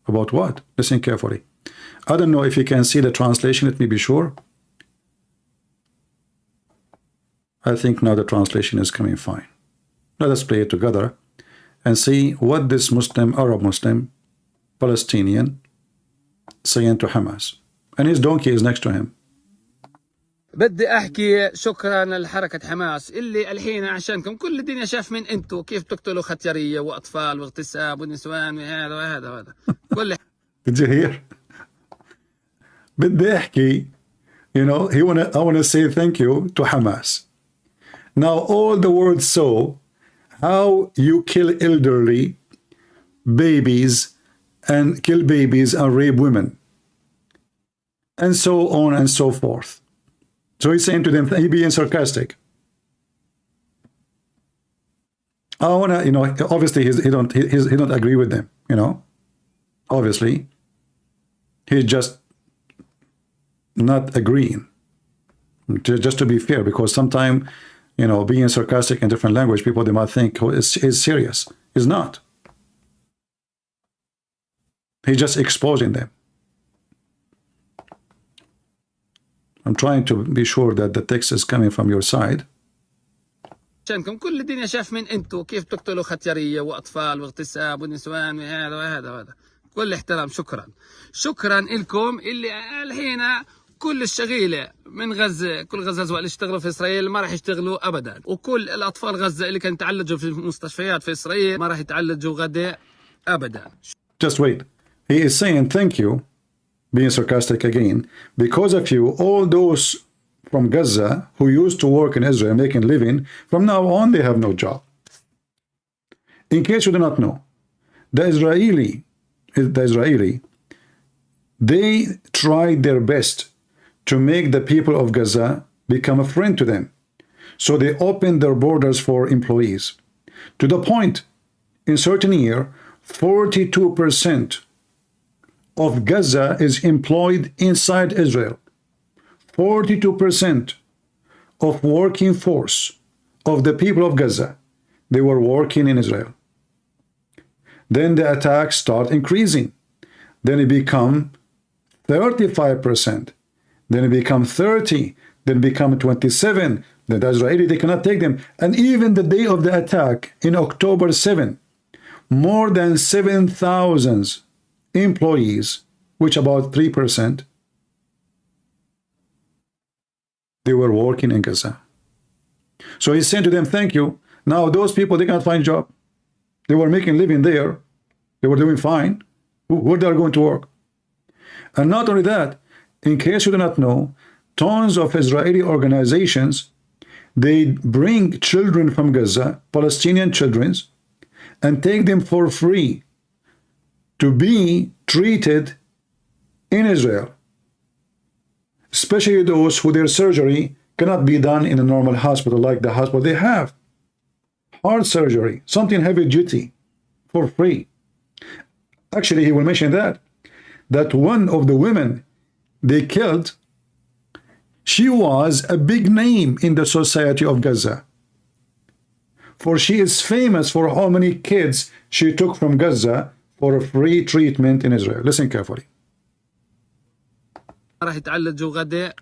About what? Listen carefully. I don't know if you can see the translation, let me be sure. I think now the translation is coming fine. Let us play it together and see what this Muslim, Arab Muslim, Palestinian saying to Hamas. And his donkey is next to him. بدي احكي شكرا لحركه حماس اللي الحين عشانكم كل الدنيا شاف من انتم كيف تقتلوا ختياريه واطفال واغتصاب ونسوان وهذا وهذا وهذا كل. Did you hear? بدي احكي, you know, I want to say thank you to Hamas. Now all the world saw how you kill elderly babies and kill babies and rape women and so on and so forth. So he's saying to them, he being sarcastic. I wanna, you know, obviously he don't agree with them, you know. Obviously, he's just not agreeing. Just to be fair, because sometimes, you know, being sarcastic in different language, people they might think oh, is serious. It's not. He's just exposing them. I'm trying to be sure that the text is coming from your side. عشانكم كل الدنيا شاف من انتم كيف تقتلوا ختياريه واطفال واغتصاب ونسوان وهذا وهذا وهذا. كل احترام شكرا لكم اللي الحين كل الشغيله من غزه كل غزه اللي اشتغلوا في اسرائيل ما راح يشتغلوا ابدا، وكل الاطفال غزه اللي كانوا يتعالجوا في المستشفيات في اسرائيل ما راح يتعالجوا غدا ابدا. Just wait. He is saying thank you, being sarcastic again, because of you, all those from Gaza who used to work in Israel making living, from now on they have no job. In case you do not know, the Israeli, they tried their best to make the people of Gaza become a friend to them. So they opened their borders for employees. To the point, in certain year, 42% of Gaza is employed inside Israel. 42% of working force of the people of Gaza, they were working in Israel. Then the attacks start increasing. Then it become 35%. Then it become 30. Then become 27. Then the Israeli, they cannot take them. And even the day of the attack in October 7, more than 7,000 employees, which about 3%, they were working in Gaza. So he's saying to them, thank you. Now those people, they cannot find a job. They were making living there. They were doing fine. Where they are going to work? And not only that, in case you do not know, tons of Israeli organizations, they bring children from Gaza, Palestinian children, and take them for free to be treated in Israel. Especially those who their surgery cannot be done in a normal hospital like the hospital they have. Heart surgery, something heavy duty, for free. Actually, he will mention that one of the women they killed, she was a big name in the society of Gaza. For she is famous for how many kids she took from Gaza for a free treatment in Israel. Listen carefully. راح يتعالجوا غدا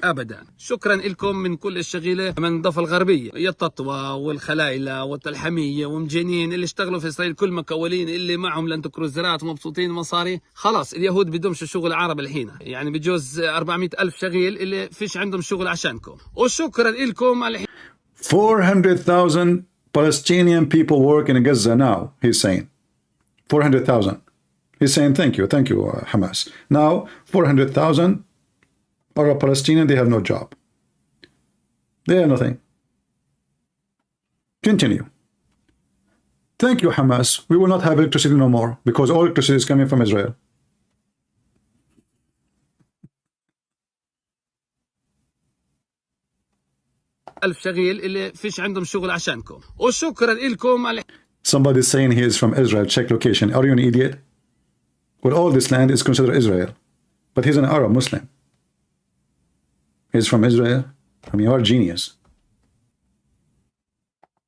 ابدا. شكرا لكم من كل الشغيله من الضفه الغربيه، يا التطوى والخلايله والتلحميه ومجانين اللي اشتغلوا في اسرائيل، كل مكولين اللي معهم لاند كروزرات مبسوطين مصاري. خلاص اليهود بدهمش شغل عرب الحين، يعني بجوز 400,000 شغيل اللي فيش عندهم شغل عشانكم. وشكرا لكم الحين. 400,000 Palestinian people work in Gaza now, he's saying. 400,000. He's saying, thank you, Hamas. Now, 400,000 are a Palestinian, they have no job. They have nothing. Continue. Thank you, Hamas. We will not have electricity no more because all electricity is coming from Israel. ألف شغيل اللي فيش عندهم شغل عشانكم. وشكرا لكم. Somebody is saying he is from Israel. Check location. Are you an idiot? Well, all this land is considered Israel. But he's an Arab Muslim. He's from Israel. I mean, you are a genius.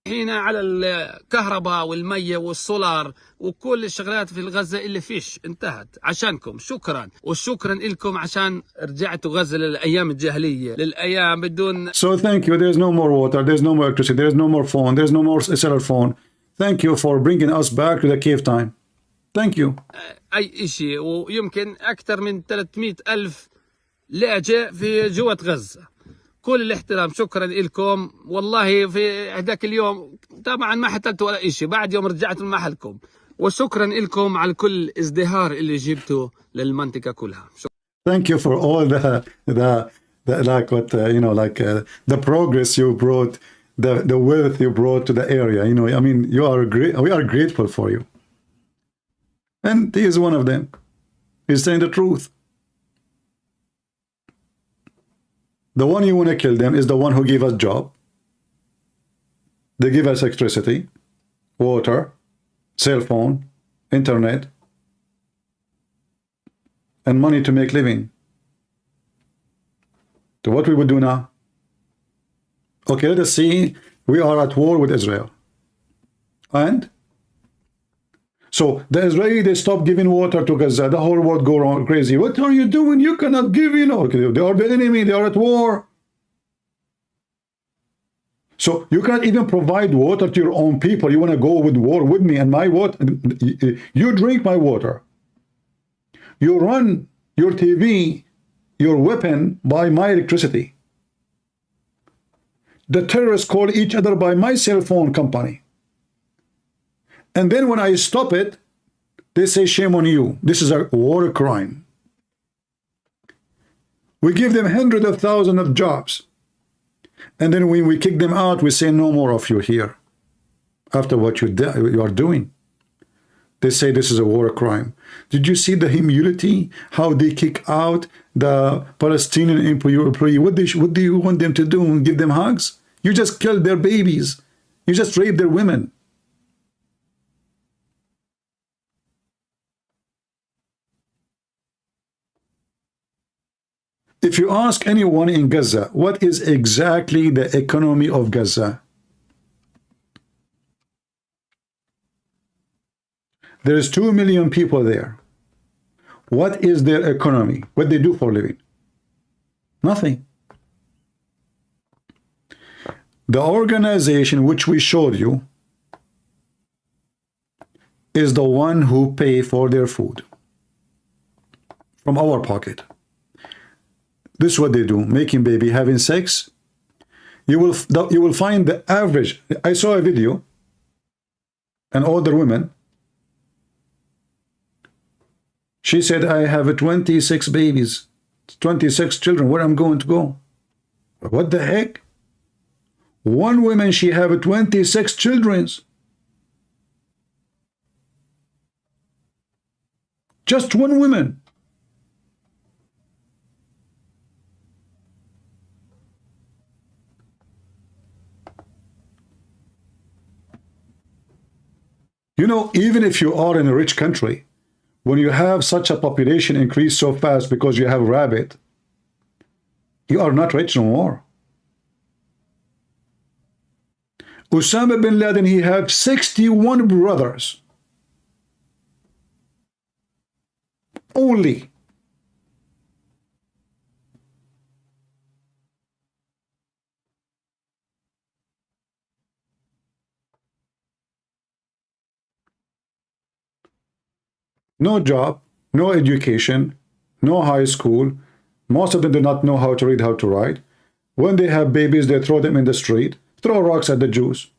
هنا على الكهرباء والمية والسولار وكل الشغلات في غزة اللي فيش انتهت عشانكم. شكرا وشكرا لكم عشان رجعتوا غزة للأيام الجاهلية، للأيام بدون. So thank you. There's no more water. There's no more electricity. There's no more phone. There's no more cellular phone. Thank you for bringing us back to the cave time. Thank you. أي شيء. ويمكن أكثر من 300,000 لاجئ في جوة غزة. كل الاحترام. شكرا لكم. والله في هذاك اليوم طبعا ما حتلتوا ولا شيء، بعد يوم رجعتوا لمحلكم. وشكرا لكم على كل ازدهار اللي جبته للمنطقة كلها. Thank you for all the like what the progress you brought, the wealth you brought to the area. You know, I mean, you are great. We are grateful for you. And he is one of them. He's saying the truth. The one you want to kill them is the one who gave us job. They give us electricity, water, cell phone, internet, and money to make living. So what we would do now? Okay, let us see. We are at war with Israel. And so the Israelis, they stop giving water to Gaza. The whole world go around crazy. What are you doing? You cannot give, okay, they are the enemy. They are at war. So you cannot even provide water to your own people. You want to go with war with me and my water. You drink my water. You run your TV, your weapon by my electricity. The terrorists call each other by my cell phone company. And then when I stop it, they say, shame on you. This is a war crime. We give them hundreds of thousands of jobs. And then when we kick them out, we say no more of you here. After what you are doing. They say this is a war crime. Did you see the humility? How they kick out the Palestinian employee? What do you want them to do? Give them hugs? You just killed their babies. You just raped their women. If you ask anyone in Gaza, what is exactly the economy of Gaza? There is 2 million people there. What is their economy? What they do for a living? Nothing. The organization which we showed you is the one who pay for their food from our pocket. This is what they do, making baby, having sex. You will find the average. I saw a video, an older woman. She said, I have 26 babies, 26 children. Where I'm going to go? What the heck? One woman, she have 26 children. Just one woman. You know, even if you are in a rich country, when you have such a population increase so fast because you have rabbit, you are not rich no more. Osama bin Laden, he had 61 brothers. Only. No job, no education, no high school. Most of them do not know how to read, how to write. When they have babies, they throw them in the street, throw rocks at the Jews.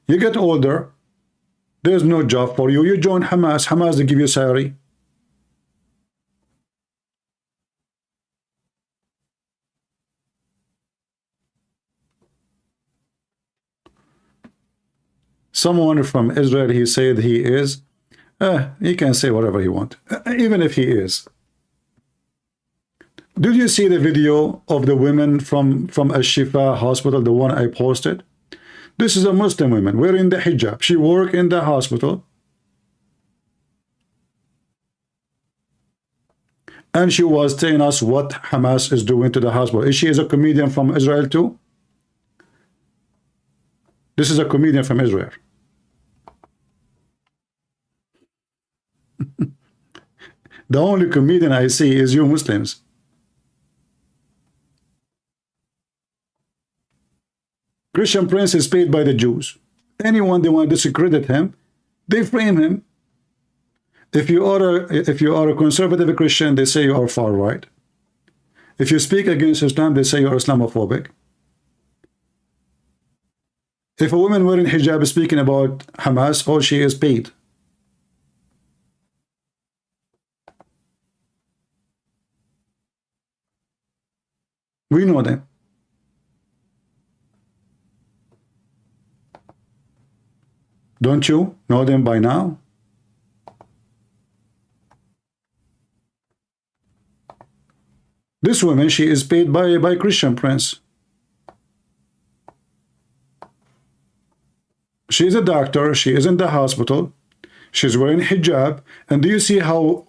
You get older, there's no job for you. You join Hamas. Hamas, they give you salary. Someone from Israel, he said he is. He can say whatever he wants, even if he is. Did you see the video of the women from Al-Shifa hospital, the one I posted? This is a Muslim woman wearing the hijab. She worked in the hospital. And she was telling us what Hamas is doing to the hospital. Is she a comedian from Israel too? This is a comedian from Israel. The only comedian I see is you Muslims. Christian Prince is paid by the Jews. Anyone they want to discredit him, they frame him. If you are a conservative Christian, they say you are far right. If you speak against Islam, they say you are Islamophobic. If a woman wearing hijab is speaking about Hamas, oh, she is paid. We know them. Don't you know them by now? This woman, she is paid by Christian Prince. She is a doctor. She is in the hospital. She's wearing hijab. And do you see how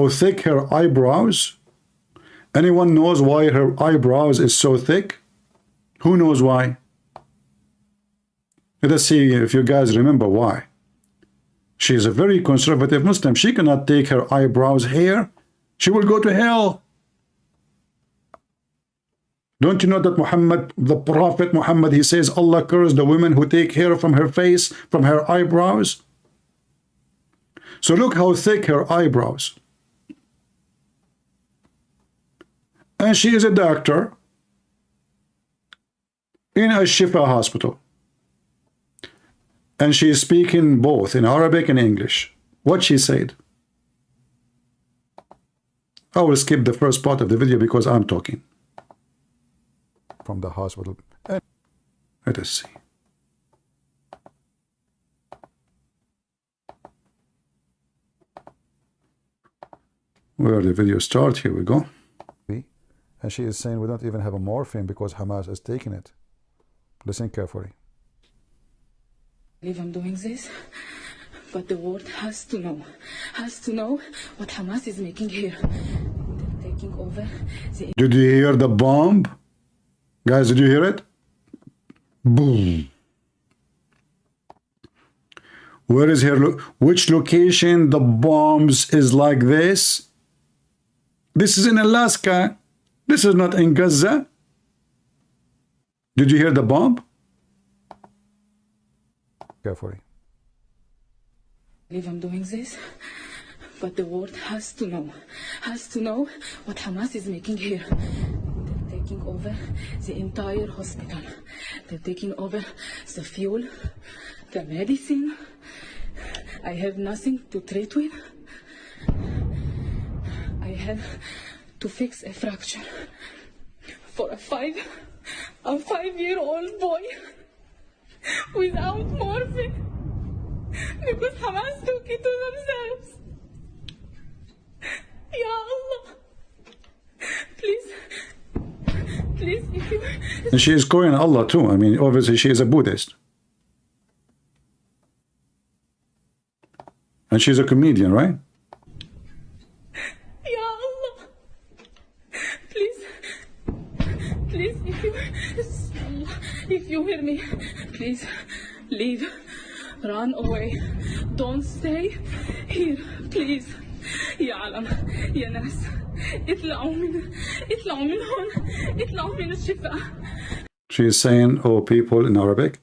thick her eyebrows? Anyone knows why her eyebrows is so thick? Who knows why? Let us see if you guys remember why. She is a very conservative Muslim. She cannot take her eyebrows hair. She will go to hell. Don't you know that Muhammad, the Prophet Muhammad, he says Allah cursed the women who take hair from her face, from her eyebrows? So look how thick her eyebrows. And she is a doctor in a Shifa hospital. And she is speaking both in Arabic and English. What she said. I will skip the first part of the video because I'm talking. From the hospital. Let us see. Where the video starts, here we go. And she is saying we don't even have a morphine because Hamas is taking it. Listen carefully. I'm doing this, but the world has to know what Hamas is making here. They're taking over the... Did you hear the bomb? Guys, did you hear it? Boom. Where is here? Which location the bombs is like this? This is in Alaska. This is not in Gaza. Did you hear the bomb? carefully. If I'm doing this, but the world has to know what Hamas is making here. They're taking over the entire hospital. They're taking over the fuel, the medicine. I have nothing to treat with. I have to fix a fracture for a 5-year-old boy without morphine because Hamas took it to themselves. Ya Allah, please, if you... And she is Korean Allah too. I mean, obviously she is a Buddhist. And she's a comedian, right? Ya Allah, please, if you hear me, please, leave, run away, don't stay here, please. يا عالم يا ناس اطلعوا من هون اطلعوا من الشفاء. She is saying, oh people in Arabic,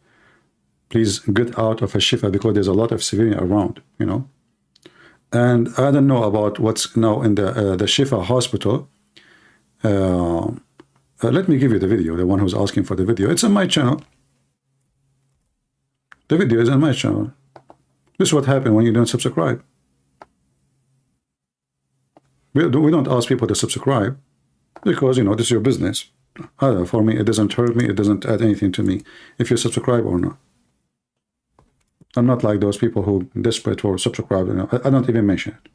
please get out of a shifa because there's a lot of civilian around, you know. And I don't know about what's now in the Shifa hospital. Let me give you the video, the one who's asking for the video. It's on my channel. The video is on my channel. This is what happens when you don't subscribe. We don't ask people to subscribe because, you know, this is your business. For me, it doesn't hurt me. It doesn't add anything to me if you subscribe or not. I'm not like those people who are desperate for subscribe. You know, I don't even mention it.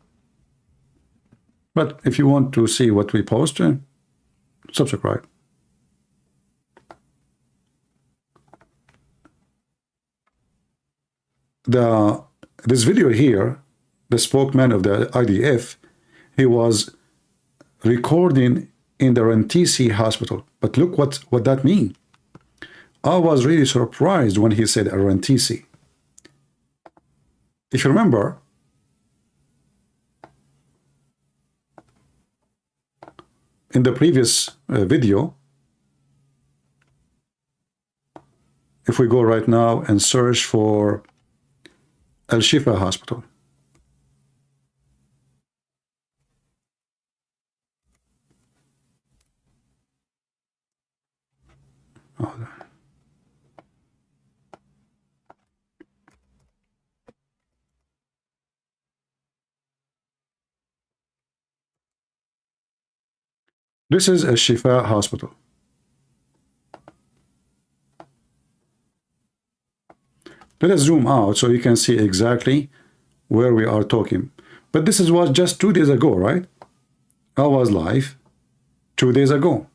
But if you want to see what we post, subscribe. This video here, the spokesman of the IDF, he was recording in the Rantisi hospital. But look what that means. I was really surprised when he said Rantisi. If you remember, in the previous video, if we go right now and search for Al Shifa Hospital, this is a Shifa hospital. Let us zoom out so you can see exactly where we are talking. But this was just 2 days ago, right? I was live 2 days ago.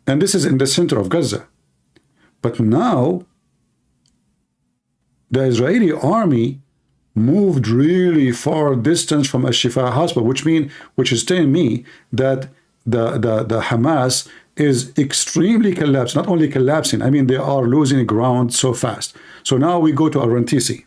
And this is in the center of Gaza. But now, the Israeli army moved really far distance from Al-Shifa hospital, which is telling me that the Hamas is extremely collapsed. Not only collapsing, I mean, they are losing ground so fast. So now we go to Rantisi.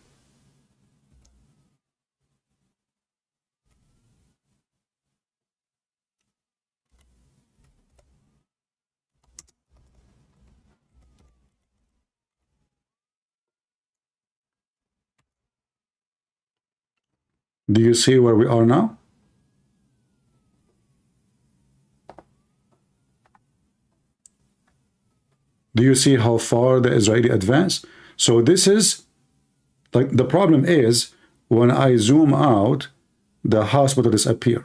Do you see where we are now? Do you see how far the Israeli advanced? So this is, like, the problem is, when I zoom out, the hospital disappears.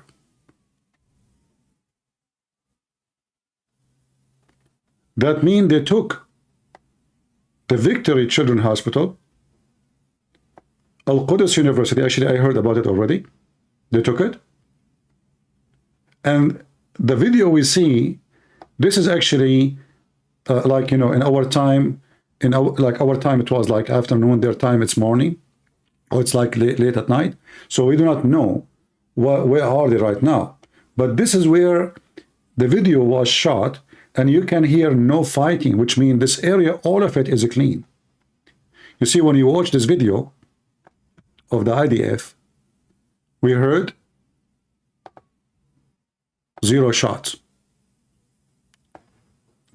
That means they took the Victory Children's Hospital, Al-Quds University, actually I heard about it already. They took it. And the video we see, this is actually like, you know, in our time, our time it was like afternoon, their time it's morning, or it's like late at night. So we do not know where are they right now. But this is where the video was shot, and you can hear no fighting, which means this area, all of it is clean. You see, when you watch this video of the IDF, we heard 0 shots.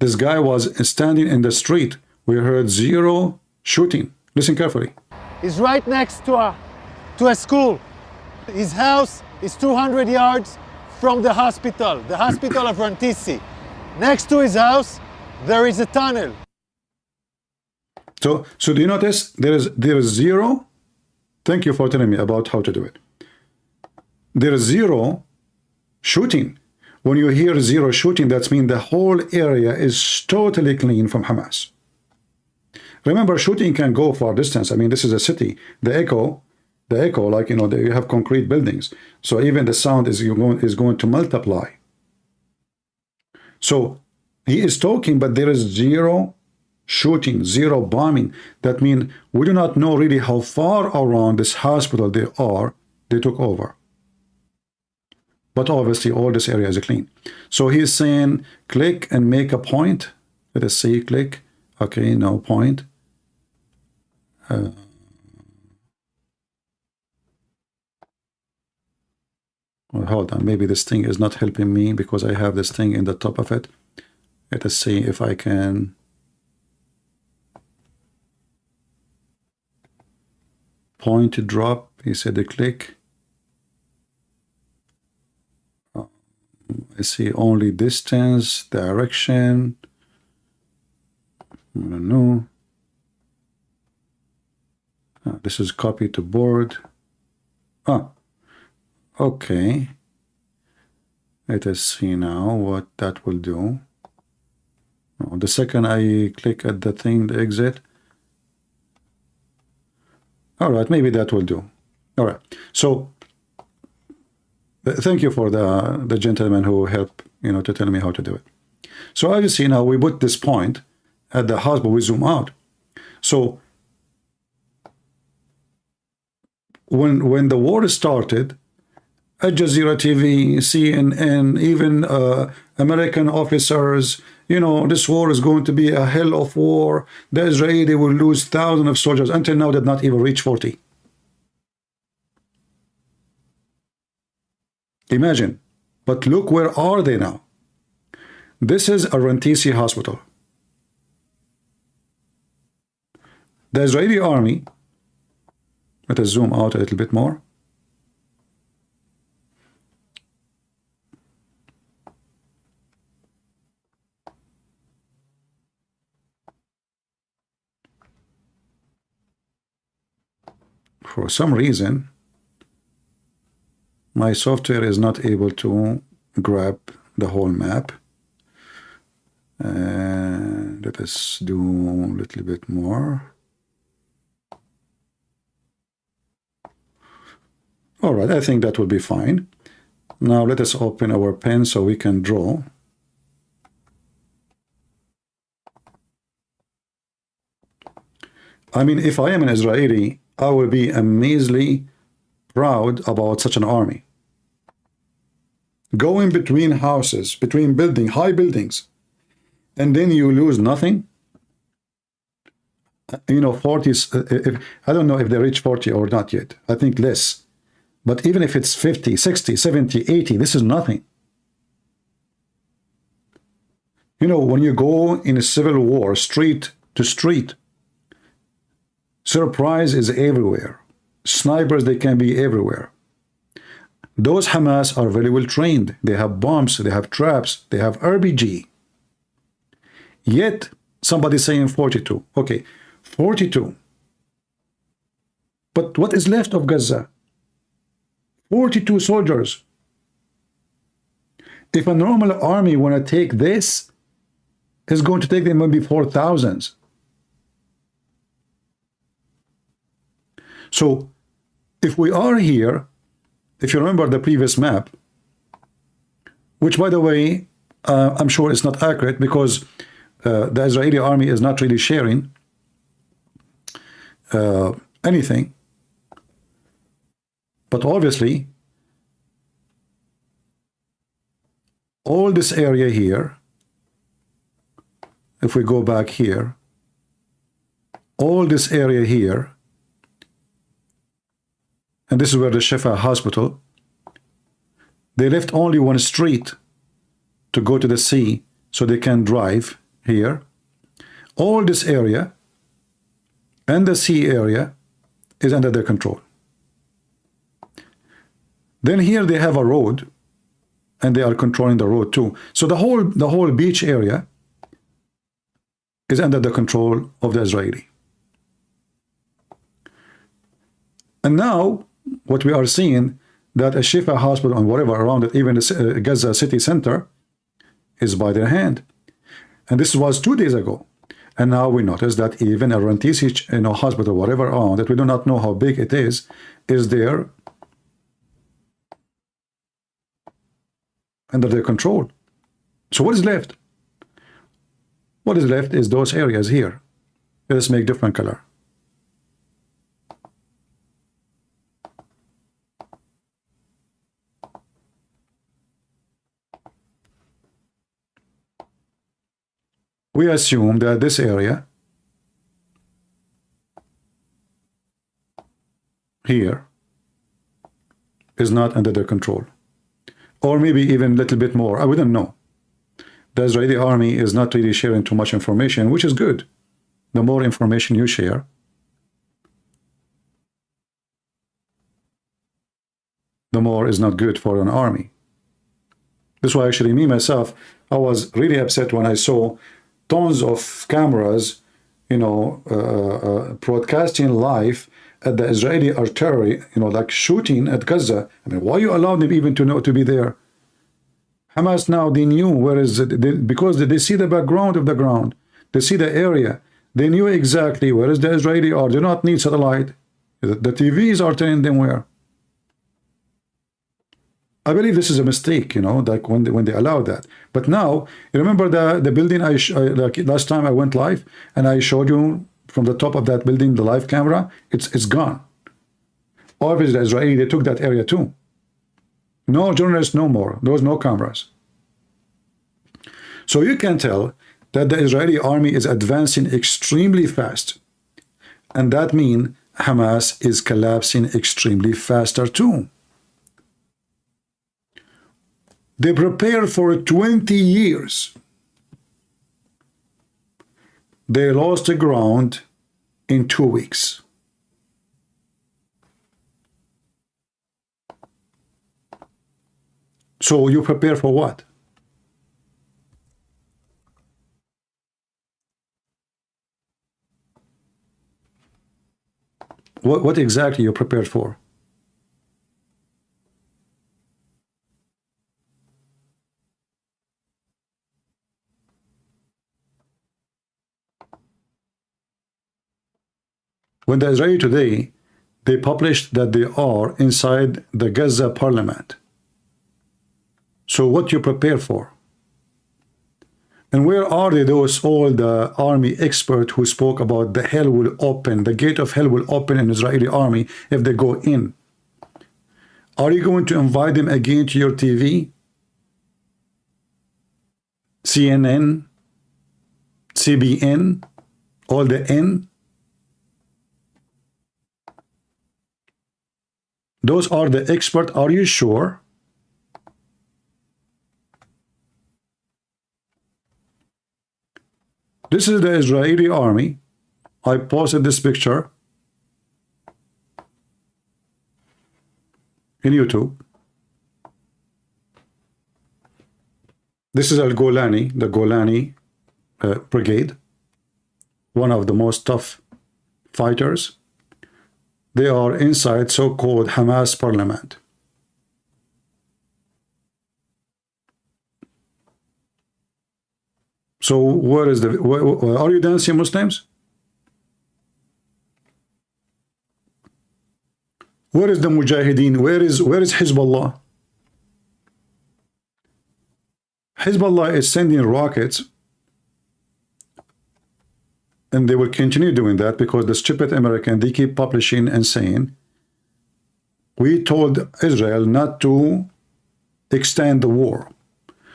This guy was standing in the street. We heard 0 shooting. Listen carefully. Is right next to a school. His house is 200 yards from the hospital of Rantisi. Next to his house, there is a tunnel. So do you notice there is zero? Thank you for telling me about how to do it. There is zero shooting. When you hear zero shooting, that means the whole area is totally clean from Hamas. Remember, shooting can go far distance. I mean, this is a city. The echo, like, you know, you have concrete buildings. So even the sound is going to multiply. So he is talking, but there is zero shooting, zero bombing. That means we do not know really how far around this hospital they took over. But obviously all this area is clean. So he's saying click and make a point. Let us see, click. Okay, no point. Well, hold on, maybe this thing is not helping me because I have this thing in the top of it. Let us see if I can. Point to drop, he said the click. I see only distance, direction. I don't know. This is copy to board. Okay. Let us see now what that will do. The second I click at the thing, the exit. All right, maybe that will do. All right. So thank you for the gentleman who helped, you know, to tell me how to do it. So as you see now, we put this point at the hospital. We zoom out. So when the war started, Al Jazeera TV, CNN, even American officers, you know, this war is going to be a hell of war. The Israeli will lose thousands of soldiers. Until now, did not even reach 40. Imagine. But look, where are they now? This is a Rantisi hospital. The Israeli army, let us zoom out a little bit more. For some reason, my software is not able to grab the whole map. Let us do a little bit more. All right, I think that will be fine. Now let us open our pen so we can draw. I mean, if I am an Israeli, I will be amazingly proud about such an army. Going between houses, between buildings, high buildings, and then you lose nothing. You know, 40s, I don't know if they reach 40 or not yet. I think less. But even if it's 50, 60, 70, 80, this is nothing. You know, when you go in a civil war, street to street, surprise is everywhere. Snipers, they can be everywhere. Those Hamas are very well trained. They have bombs, they have traps, they have RPG. Yet, somebody saying 42. Okay, 42. But what is left of Gaza? 42 soldiers. If a normal army want to take this, it's going to take them maybe 4,000. So, if we are here, if you remember the previous map, which, by the way, I'm sure it's not accurate because the Israeli army is not really sharing anything. But obviously, all this area here, if we go back here, all this area here, and this is where the Shifa hospital, they left only one street to go to the sea so they can drive here. All this area and the sea area is under their control. Then here they have a road, and they are controlling the road too. So the whole beach area is under the control of the Israeli. And now what we are seeing, that a Shifa hospital and whatever around it, even the Gaza city center, is by their hand. And this was 2 days ago. And now we notice that even a Rantisi, hospital, whatever around that we do not know how big it is there under their control. So what is left? What is left is those areas here. Let us make different color. We assume that this area here is not under their control, or maybe even a little bit more. I wouldn't know. The Israeli army is not really sharing too much information, which is good. The more information you share, the more is not good for an army. That's why actually me myself, I was really upset when I saw tons of cameras, broadcasting live at the Israeli artillery, like shooting at Gaza. I mean, why you allowed them even to be there? Hamas now, they knew where is it, because they see the background of the ground. They see the area. They knew exactly where is the Israeli army. They do not need satellite. The TVs are telling them where. I believe this is a mistake, like when they allow that. But now, you remember the building like last time I went live and I showed you from the top of that building, the live camera, it's gone. Obviously, the Israeli, they took that area too. No journalists, no more. There was no cameras. So you can tell that the Israeli army is advancing extremely fast. And that means Hamas is collapsing extremely faster too. They prepared for 20 years. They lost the ground in 2 weeks. So you prepare for what? What exactly you prepared for? When the Israeli today, they published that they are inside the Gaza parliament. So what you prepare for? And where are they, all the army experts who spoke about the hell will open, the gate of hell will open in Israeli army if they go in? Are you going to invite them again to your TV? CNN, CBN, all the N? Those are the experts. Are you sure? This is the Israeli army. I posted this picture in YouTube. This is Al-Golani, the Golani brigade, one of the most tough fighters. They are inside so-called Hamas parliament. So where is are you dancing, Muslims? Where is the Mujahideen? Where is Hezbollah? Hezbollah is sending rockets, and they will continue doing that because the stupid American, they keep publishing and saying, we told Israel not to extend the war.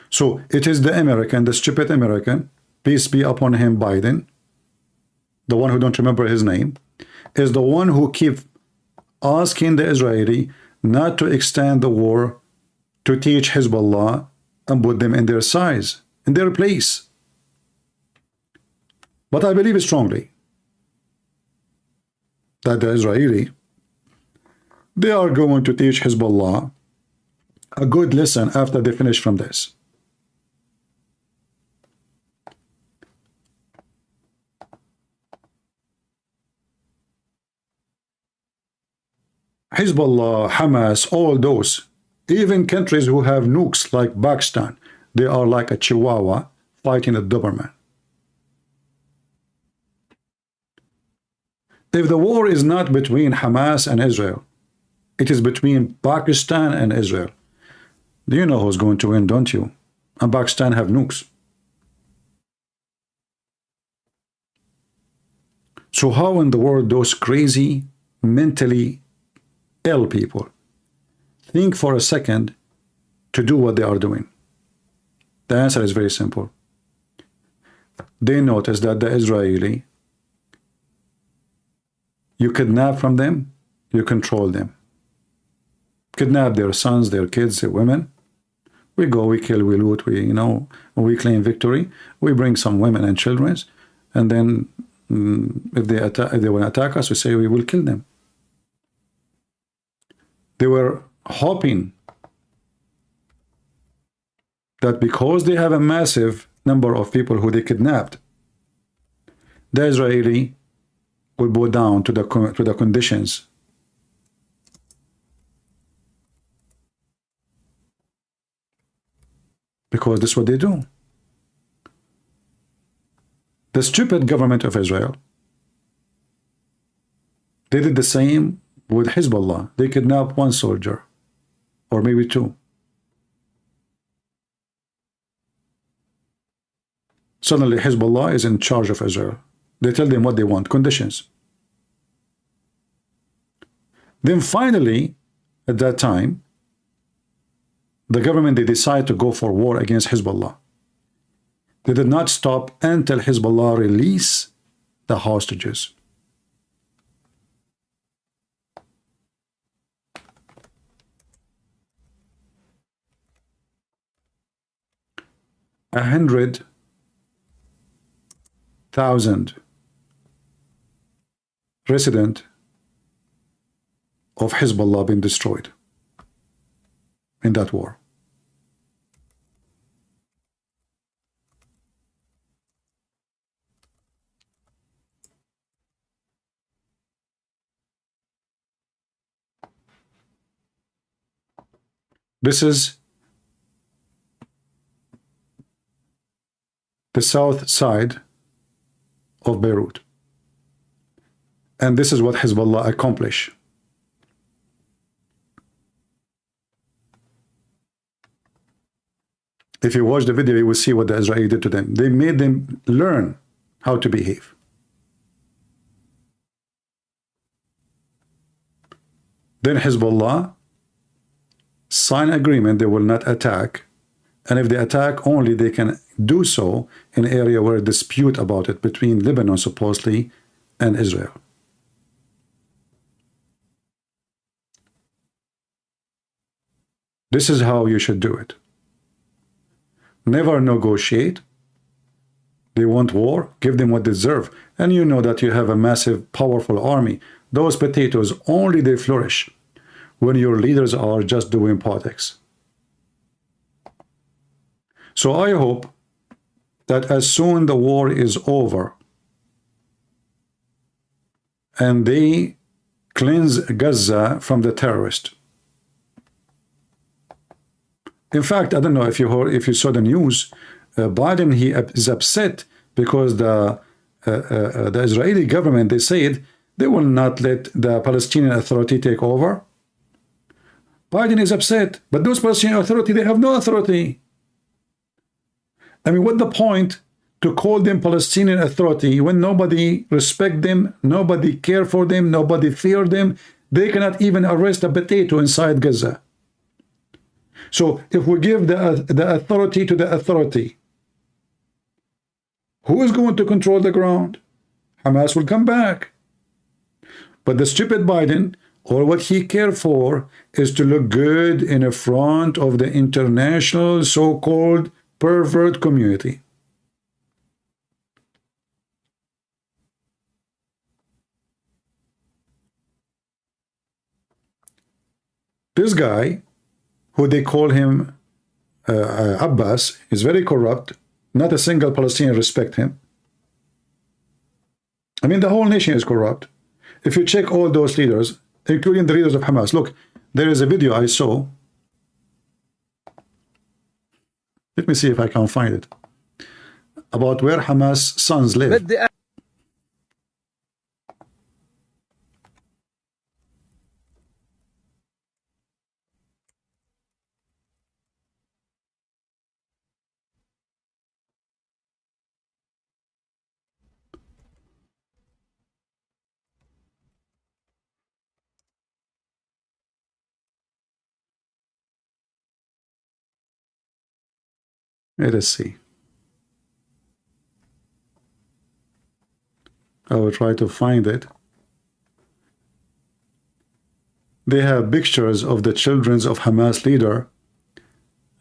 So it is the American, the stupid American, peace be upon him, Biden, the one who don't remember his name, is the one who keep asking the Israeli not to extend the war, to teach Hezbollah and put them in their size, in their place. But I believe strongly that the Israeli, they are going to teach Hezbollah a good lesson after they finish from this. Hezbollah, Hamas, all those, even countries who have nukes like Pakistan, they are like a chihuahua fighting a Doberman. If the war is not between Hamas and Israel, it is between Pakistan and Israel. Do you know who's going to win, don't you? And Pakistan have nukes. So how in the world those crazy, mentally ill people think for a second to do what they are doing? The answer is very simple. They notice that the Israeli, you kidnap from them, you control them. Kidnap their sons, their kids, their women. We go, we kill, we loot, we claim victory. We bring some women and children, and then if they want to attack us, we say we will kill them. They were hoping that because they have a massive number of people who they kidnapped, the Israeli will bow down to the conditions. Because that's what they do. The stupid government of Israel, they did the same with Hezbollah. They kidnapped one soldier, or maybe two. Suddenly Hezbollah is in charge of Israel. They tell them what they want, conditions. Then finally, at that time, the government, they decide to go for war against Hezbollah. They did not stop until Hezbollah release the hostages. A 100,000 residents of Hezbollah been destroyed in that war. This is the south side of Beirut. And this is what Hezbollah accomplished. If you watch the video, you will see what the Israeli did to them. They made them learn how to behave. Then Hezbollah sign agreement they will not attack, and if they attack only, they can do so in an area where a dispute about it between Lebanon supposedly and Israel. This is how you should do it. Never negotiate. They want war, give them what they deserve. And you know that you have a massive, powerful army. Those potatoes, only they flourish when your leaders are just doing politics. So I hope that as soon the war is over and they cleanse Gaza from the terrorists. In fact, I don't know if you heard, if you saw the news, Biden, he is upset because the Israeli government, they said they will not let the Palestinian Authority take over. Biden is upset, but those Palestinian Authority, they have no authority. I mean, what's the point to call them Palestinian Authority when nobody respect them, nobody care for them, nobody fear them? They cannot even arrest a potato inside Gaza. So if we give the authority to the authority, who is going to control the ground? Hamas will come back. But the stupid Biden, all what he cares for is to look good in front of the international so-called pervert community. This guy, who they call him Abbas, is very corrupt. Not a single Palestinian respect him. I mean, the whole nation is corrupt. If you check all those leaders, including the leaders of Hamas, look, there is a video I saw. Let me see if I can find it. About where Hamas sons live. Let us see. I will try to find it. They have pictures of the children of Hamas leader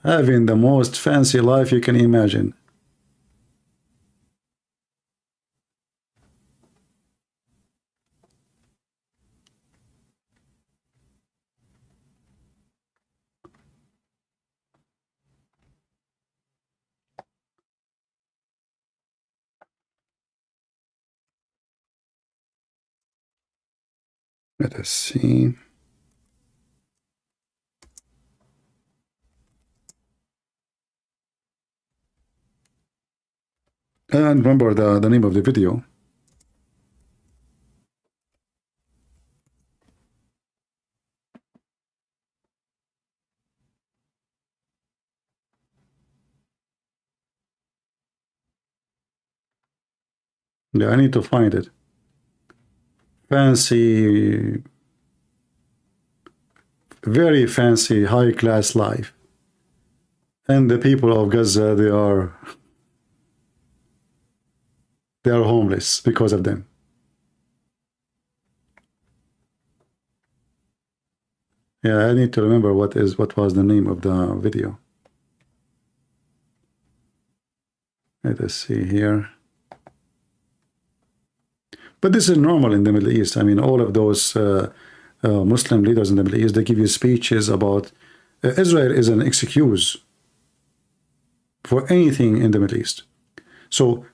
having the most fancy life you can imagine. Let us see. And remember the name of the video. Yeah, I need to find it. Fancy, very fancy, high-class life. And the people of Gaza, they are homeless because of them. Yeah, I need to remember what was the name of the video. Let us see here. But this is normal in the Middle East. I mean, all of those Muslim leaders in the Middle East, they give you speeches about Israel is an excuse for anything in the Middle East. So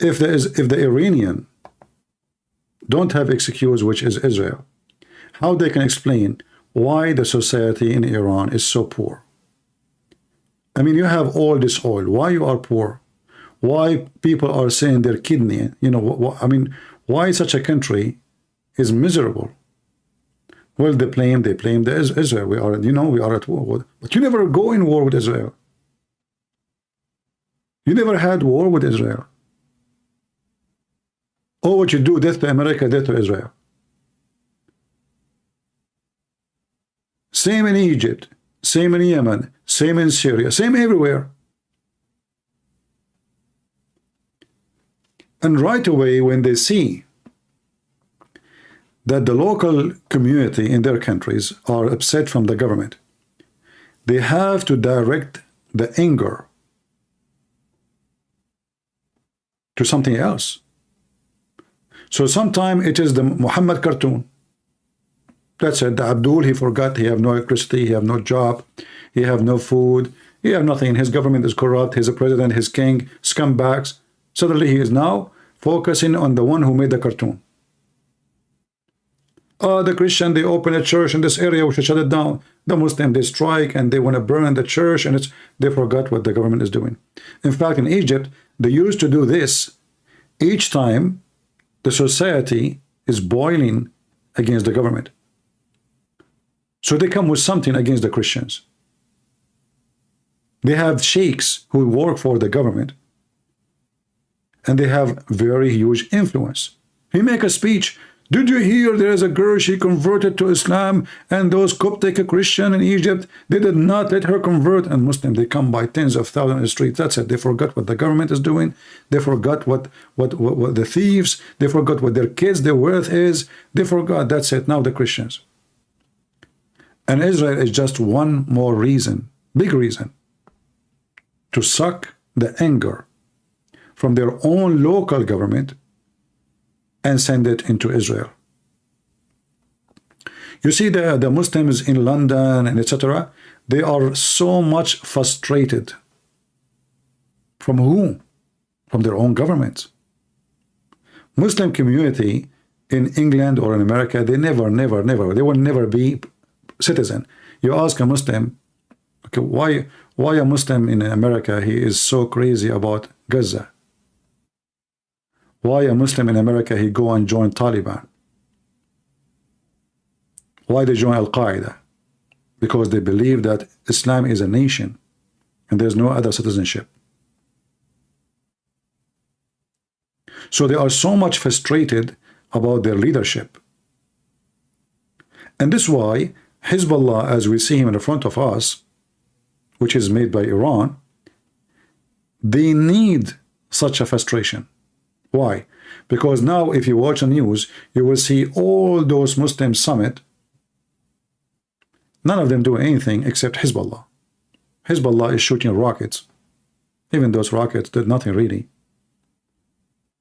if the Iranian don't have excuse, which is Israel, how they can explain why the society in Iran is so poor? I mean, you have all this oil. Why you are poor? Why people are selling their kidney? You know, I mean, why such a country is miserable? Well, they blame Israel. We are at war. But you never go in war with Israel. You never had war with Israel. Oh, what you do, death to America, death to Israel. Same in Egypt, same in Yemen, same in Syria, same everywhere. And right away, when they see that the local community in their countries are upset from the government, they have to direct the anger to something else. So sometimes it is the Muhammad cartoon. That's it. The Abdul, he forgot, he have no electricity, he have no job, he have no food, he have nothing. His government is corrupt, his president, his king, scumbags. Suddenly he is now focusing on the one who made the cartoon. Oh, the Christian, they open a church in this area, we should shut it down. The Muslim, they strike and they want to burn the church, and they forgot what the government is doing. In fact, in Egypt, they used to do this each time the society is boiling against the government. So they come with something against the Christians. They have sheikhs who work for the government, and they have very huge influence. He make a speech. Did you hear there is a girl, she converted to Islam, and those Coptic Christian in Egypt, they did not let her convert. And Muslim, they come by tens of thousands in the street. That's it. They forgot what the government is doing. They forgot what the thieves, they forgot what their kids, their worth is. They forgot. That's it. Now the Christians. And Israel is just one more reason, big reason, to suck the anger from their own local government and send it into Israel. You see the Muslims in London and etc. They are so much frustrated. From who? From their own governments. Muslim community in England or in America, they never, they will never be citizen. You ask a Muslim, okay, why a Muslim in America, he is so crazy about Gaza? Why a Muslim in America, he go and join Taliban? Why they join Al-Qaeda? Because they believe that Islam is a nation and there's no other citizenship. So they are so much frustrated about their leadership. And this is why Hezbollah, as we see him in the front of us, which is made by Iran, they need such a frustration. Why? Because now if you watch the news, you will see all those Muslim summit, none of them do anything except Hezbollah. Hezbollah is shooting rockets. Even those rockets did nothing really.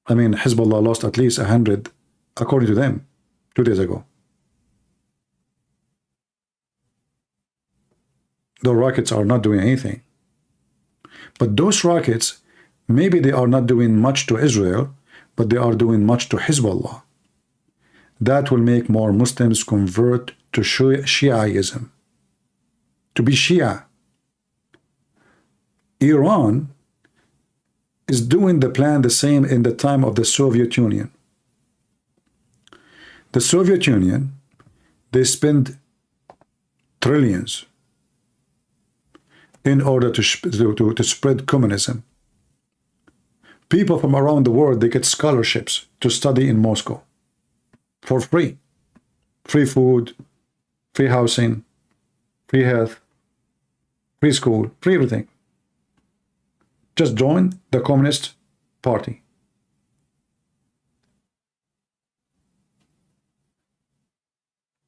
I mean, Hezbollah lost at least 100, according to them, 2 days ago. The rockets are not doing anything. But those rockets, maybe they are not doing much to Israel, but they are doing much to Hezbollah. That will make more Muslims convert to Shiaism, to be Shia. Iran is doing the plan the same in the time of the Soviet Union. The Soviet Union, they spend trillions in order to spread communism. People from around the world, they get scholarships to study in Moscow for free. Free food, free housing, free health, free school, free everything. Just join the Communist Party.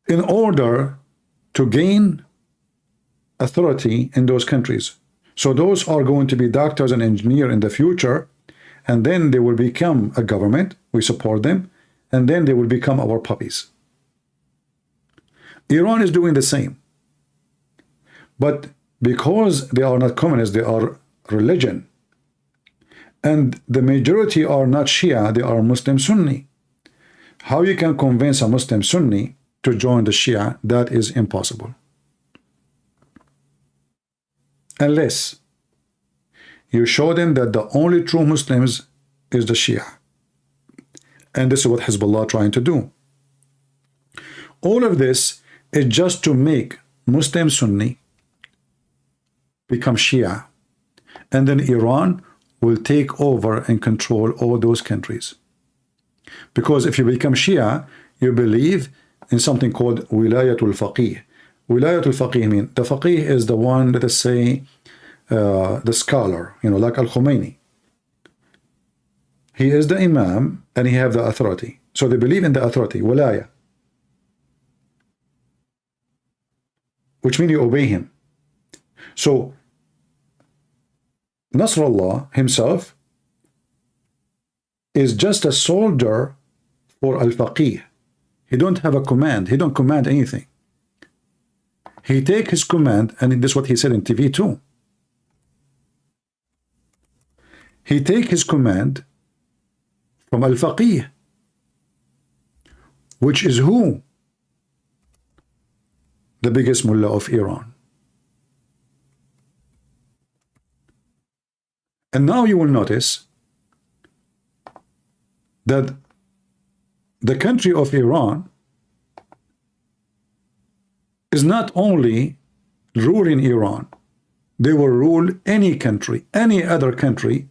In order to gain authority in those countries. So those are going to be doctors and engineers in the future, and then they will become a government. We support them, and then they will become our puppies. Iran is doing the same. But because they are not communists, they are religion. And the majority are not Shia, they are Muslim Sunni. How you can convince a Muslim Sunni to join the Shia? That is impossible. Unless you show them that the only true Muslims is the Shia. And this is what Hezbollah trying to do. All of this is just to make Muslim Sunni become Shia. And then Iran will take over and control all those countries. Because if you become Shia, you believe in something called Wilayatul Faqih. Wilayatul Faqih means the Faqih is the one, let us say, the scholar, like Al-Khomeini. He is the Imam and he have the authority. So they believe in the authority, Wilaya, which means you obey him. So Nasrallah himself is just a soldier for Al-Faqih. He don't have a command. He don't command anything. He take his command, and this is what he said in TV too. He take his command from Al-Faqih, which is who? The biggest mullah of Iran. And now you will notice that the country of Iran is not only ruling Iran, they will rule any country, any other country,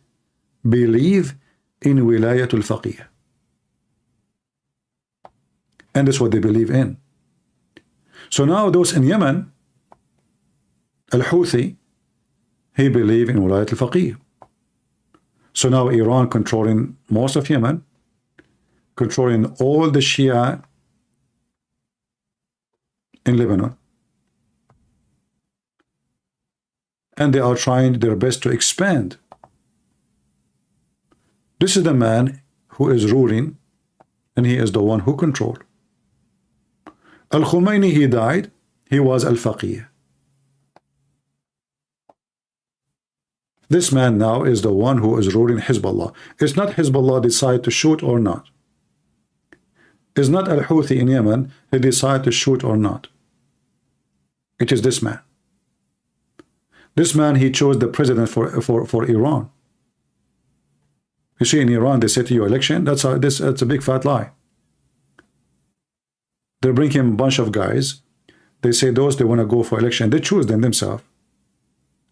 believe in Wilayatul Faqih. And that's what they believe in. So now those in Yemen, Al-Houthi, he believe in Wilayatul Faqih. So now Iran controlling most of Yemen, controlling all the Shia in Lebanon. And they are trying their best to expand. This is the man who is ruling, and he is the one who controls. Al-Khomeini, he died, he was al-faqih. This man now is the one who is ruling Hezbollah. It's not Hezbollah decide to shoot or not. It's not Al-Houthi in Yemen, they decide to shoot or not. It is this man. This man, he chose the president for Iran. You see, in Iran, they say to you, election, that's a big fat lie. They bring him a bunch of guys. They say those they want to go for election. They choose them themselves.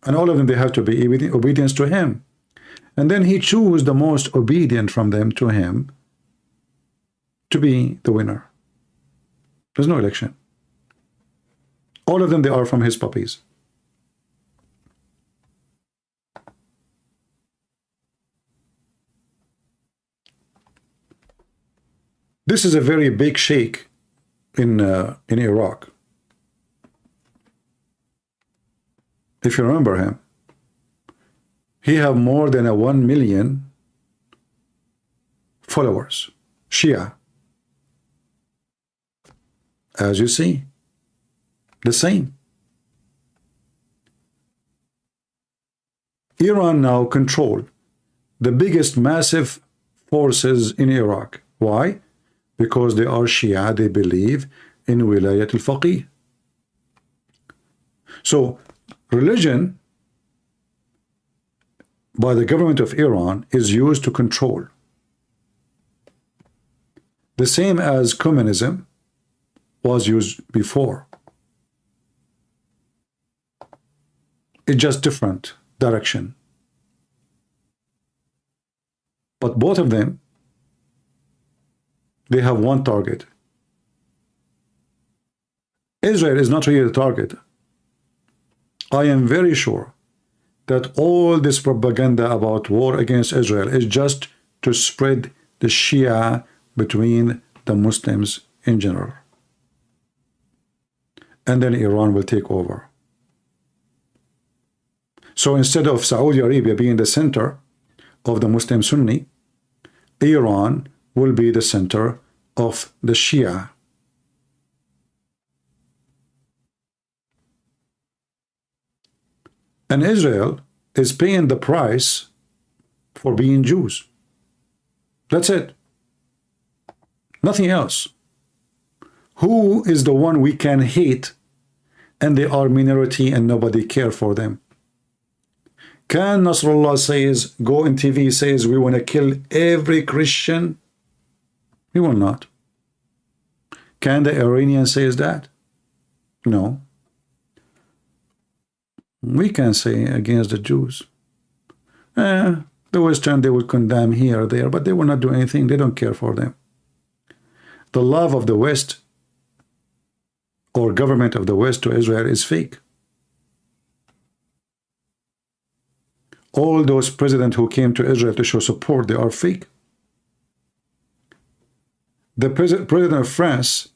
And all of them, they have to be obedience to him. And then he choose the most obedient from them to him to be the winner. There's no election. All of them, they are from his puppies. This is a very big sheikh in Iraq. If you remember him, he have more than 1 million followers, Shia. As you see, the same. Iran now control the biggest massive forces in Iraq. Why? Because they are Shia, they believe in Wilayat al-Faqih. So, religion by the government of Iran is used to control. The same as communism was used before. It's just different direction. But both of them, they have one target. Israel is not really the target. I am very sure that all this propaganda about war against Israel is just to spread the Shia between the Muslims in general. And then Iran will take over. So instead of Saudi Arabia being the center of the Muslim Sunni, Iran will be the center of the Shia. And Israel is paying the price for being Jews. That's it. Nothing else. Who is the one we can hate and they are minority and nobody care for them? Can Nasrallah says, go on TV, says we want to kill every Christian? We will not. Can the Iranian says that? No. We can say against the Jews. The Western, they would condemn here or there, but they will not do anything. They don't care for them. The love of the West or government of the West to Israel is fake. All those presidents who came to Israel to show support, they are fake. The president of France,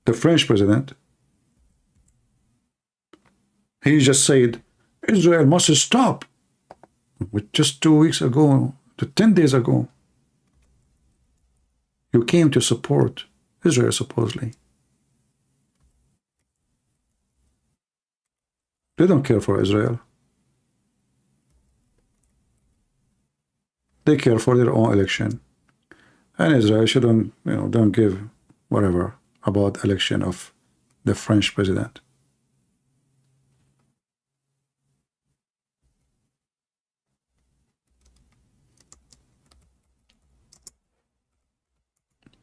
the French president, he just said, Israel must stop. Just 2 weeks ago, to 10 days ago, you came to support Israel, supposedly. They don't care for Israel. They care for their own election. And Israel shouldn't, don't give whatever about election of the French president.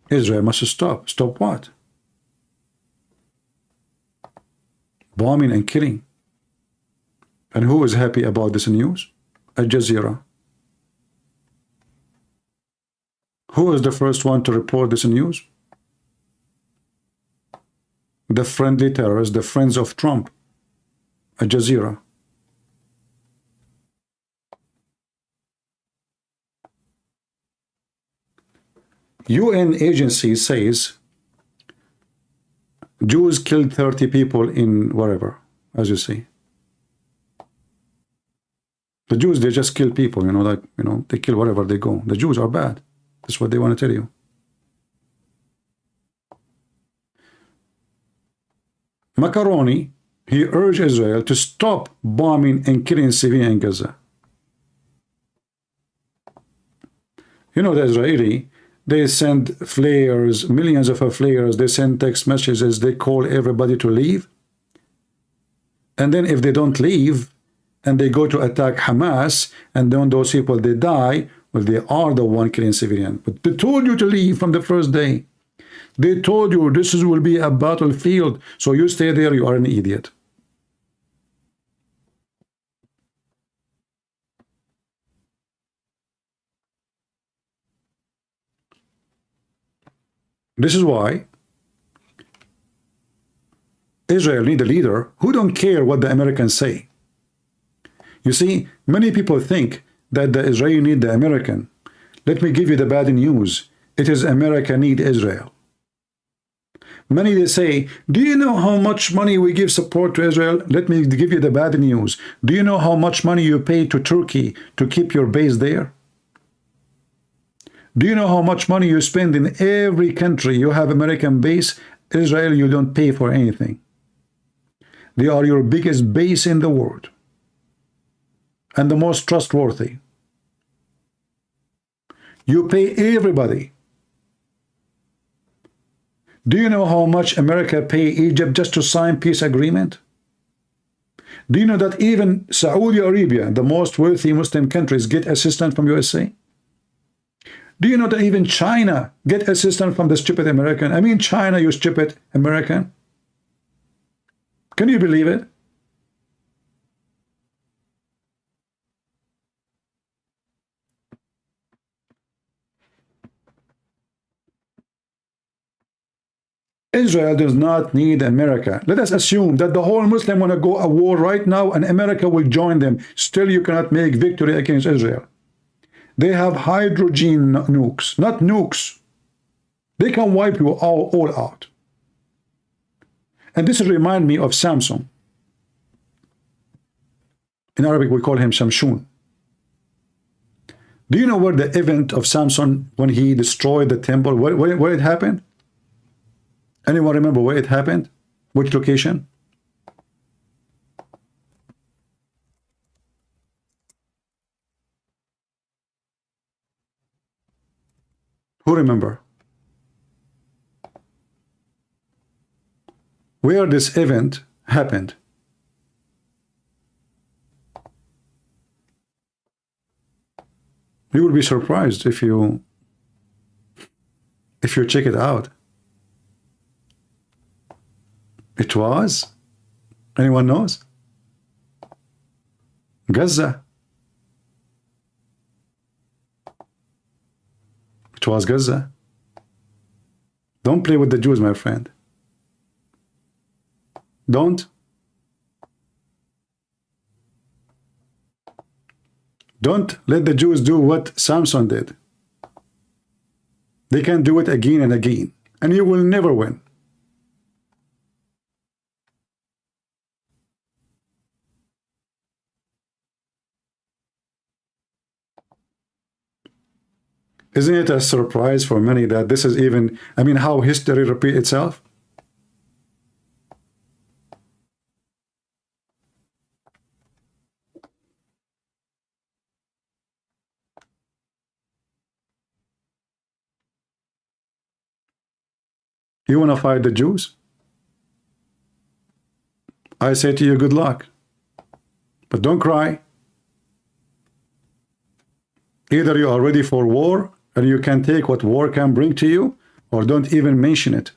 Israel must stop. Stop what? Bombing and killing. And who is happy about this news? Al Jazeera. Who is the first one to report this news? The friendly terrorists, the friends of Trump. Al Jazeera. UN agency says Jews killed 30 people in wherever, as you see. The Jews, they just kill people, they kill wherever they go. The Jews are bad. That's what they want to tell you. Macaroni, he urged Israel to stop bombing and killing civilians in Gaza. You know, the Israeli, they send flares, millions of flares, they send text messages, they call everybody to leave. And then if they don't leave, and they go to attack Hamas, and then those people, they die, well, they are the one killing civilians. But they told you to leave from the first day. They told you this will be a battlefield, so you stay there, you are an idiot. This is why Israel need a leader who don't care what the Americans say. You see, many people think that the Israeli need the American. Let me give you the bad news. It is America need Israel. Many they say, do you know how much money we give support to Israel? Let me give you the bad news. Do you know how much money you pay to Turkey to keep your base there? Do you know how much money you spend in every country you have American base? Israel, you don't pay for anything. They are your biggest base in the world and the most trustworthy. You pay everybody. Do you know how much America pay Egypt just to sign peace agreement? Do you know that even Saudi Arabia, the most wealthy Muslim countries, get assistance from USA? Do you know that even China get assistance from the stupid American? I mean, China, you stupid American. Can you believe it? Israel does not need America. Let us assume that the whole Muslim want to go a war right now and America will join them. Still, you cannot make victory against Israel. They have hydrogen nukes, not nukes. They can wipe you all out. And this reminds me of Samson. In Arabic, we call him Shamshun. Do you know where the event of Samson, when he destroyed the temple, where it happened? Anyone remember where it happened? Which location? Who remember? Where this event happened? You will be surprised if you check it out. It was, anyone knows? Gaza. It was Gaza. Don't play with the Jews, my friend. Don't. Don't let the Jews do what Samson did. They can do it again and again, and you will never win. Isn't it a surprise for many that this is even, I mean, how history repeats itself? You want to fight the Jews? I say to you, good luck. But don't cry. Either you are ready for war, and you can take what war can bring to you, or don't even mention it.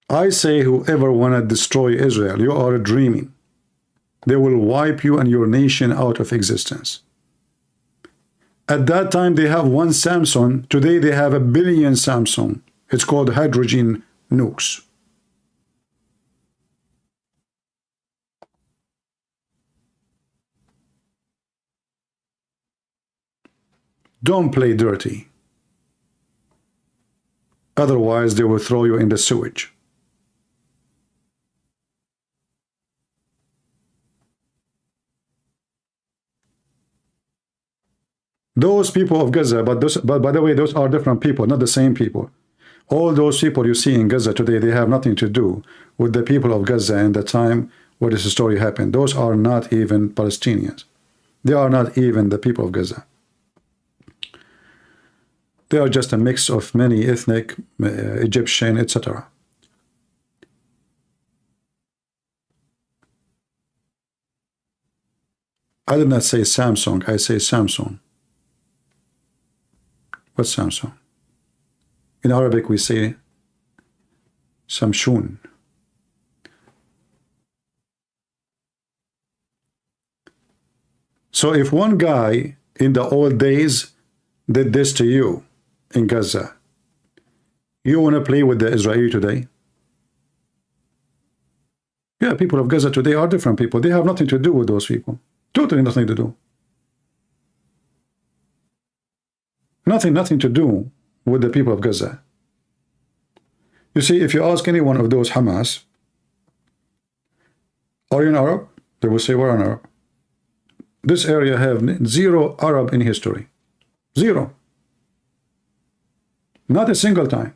I say whoever want to destroy Israel, you are dreaming. They will wipe you and your nation out of existence. At that time, they have one Samson. Today, they have 1 billion Samson. It's called hydrogen nukes. Don't play dirty. Otherwise, they will throw you in the sewage. Those people of Gaza, but by the way, those are different people, not the same people. All those people you see in Gaza today, they have nothing to do with the people of Gaza and the time where this story happened. Those are not even Palestinians. They are not even the people of Gaza. They are just a mix of many ethnic, Egyptian, etc. I did not say Samsung, I say Samsung. What's Samsung? In Arabic we say Samshun. So if one guy in the old days did this to you in Gaza, you want to play with the Israeli today? Yeah, people of Gaza today are different people. They have nothing to do with those people. Totally nothing to do. Nothing to do with the people of Gaza. You see, if you ask any one of those Hamas, are you an Arab? They will say, we're an Arab. This area have zero Arab in history. Zero. Not a single time.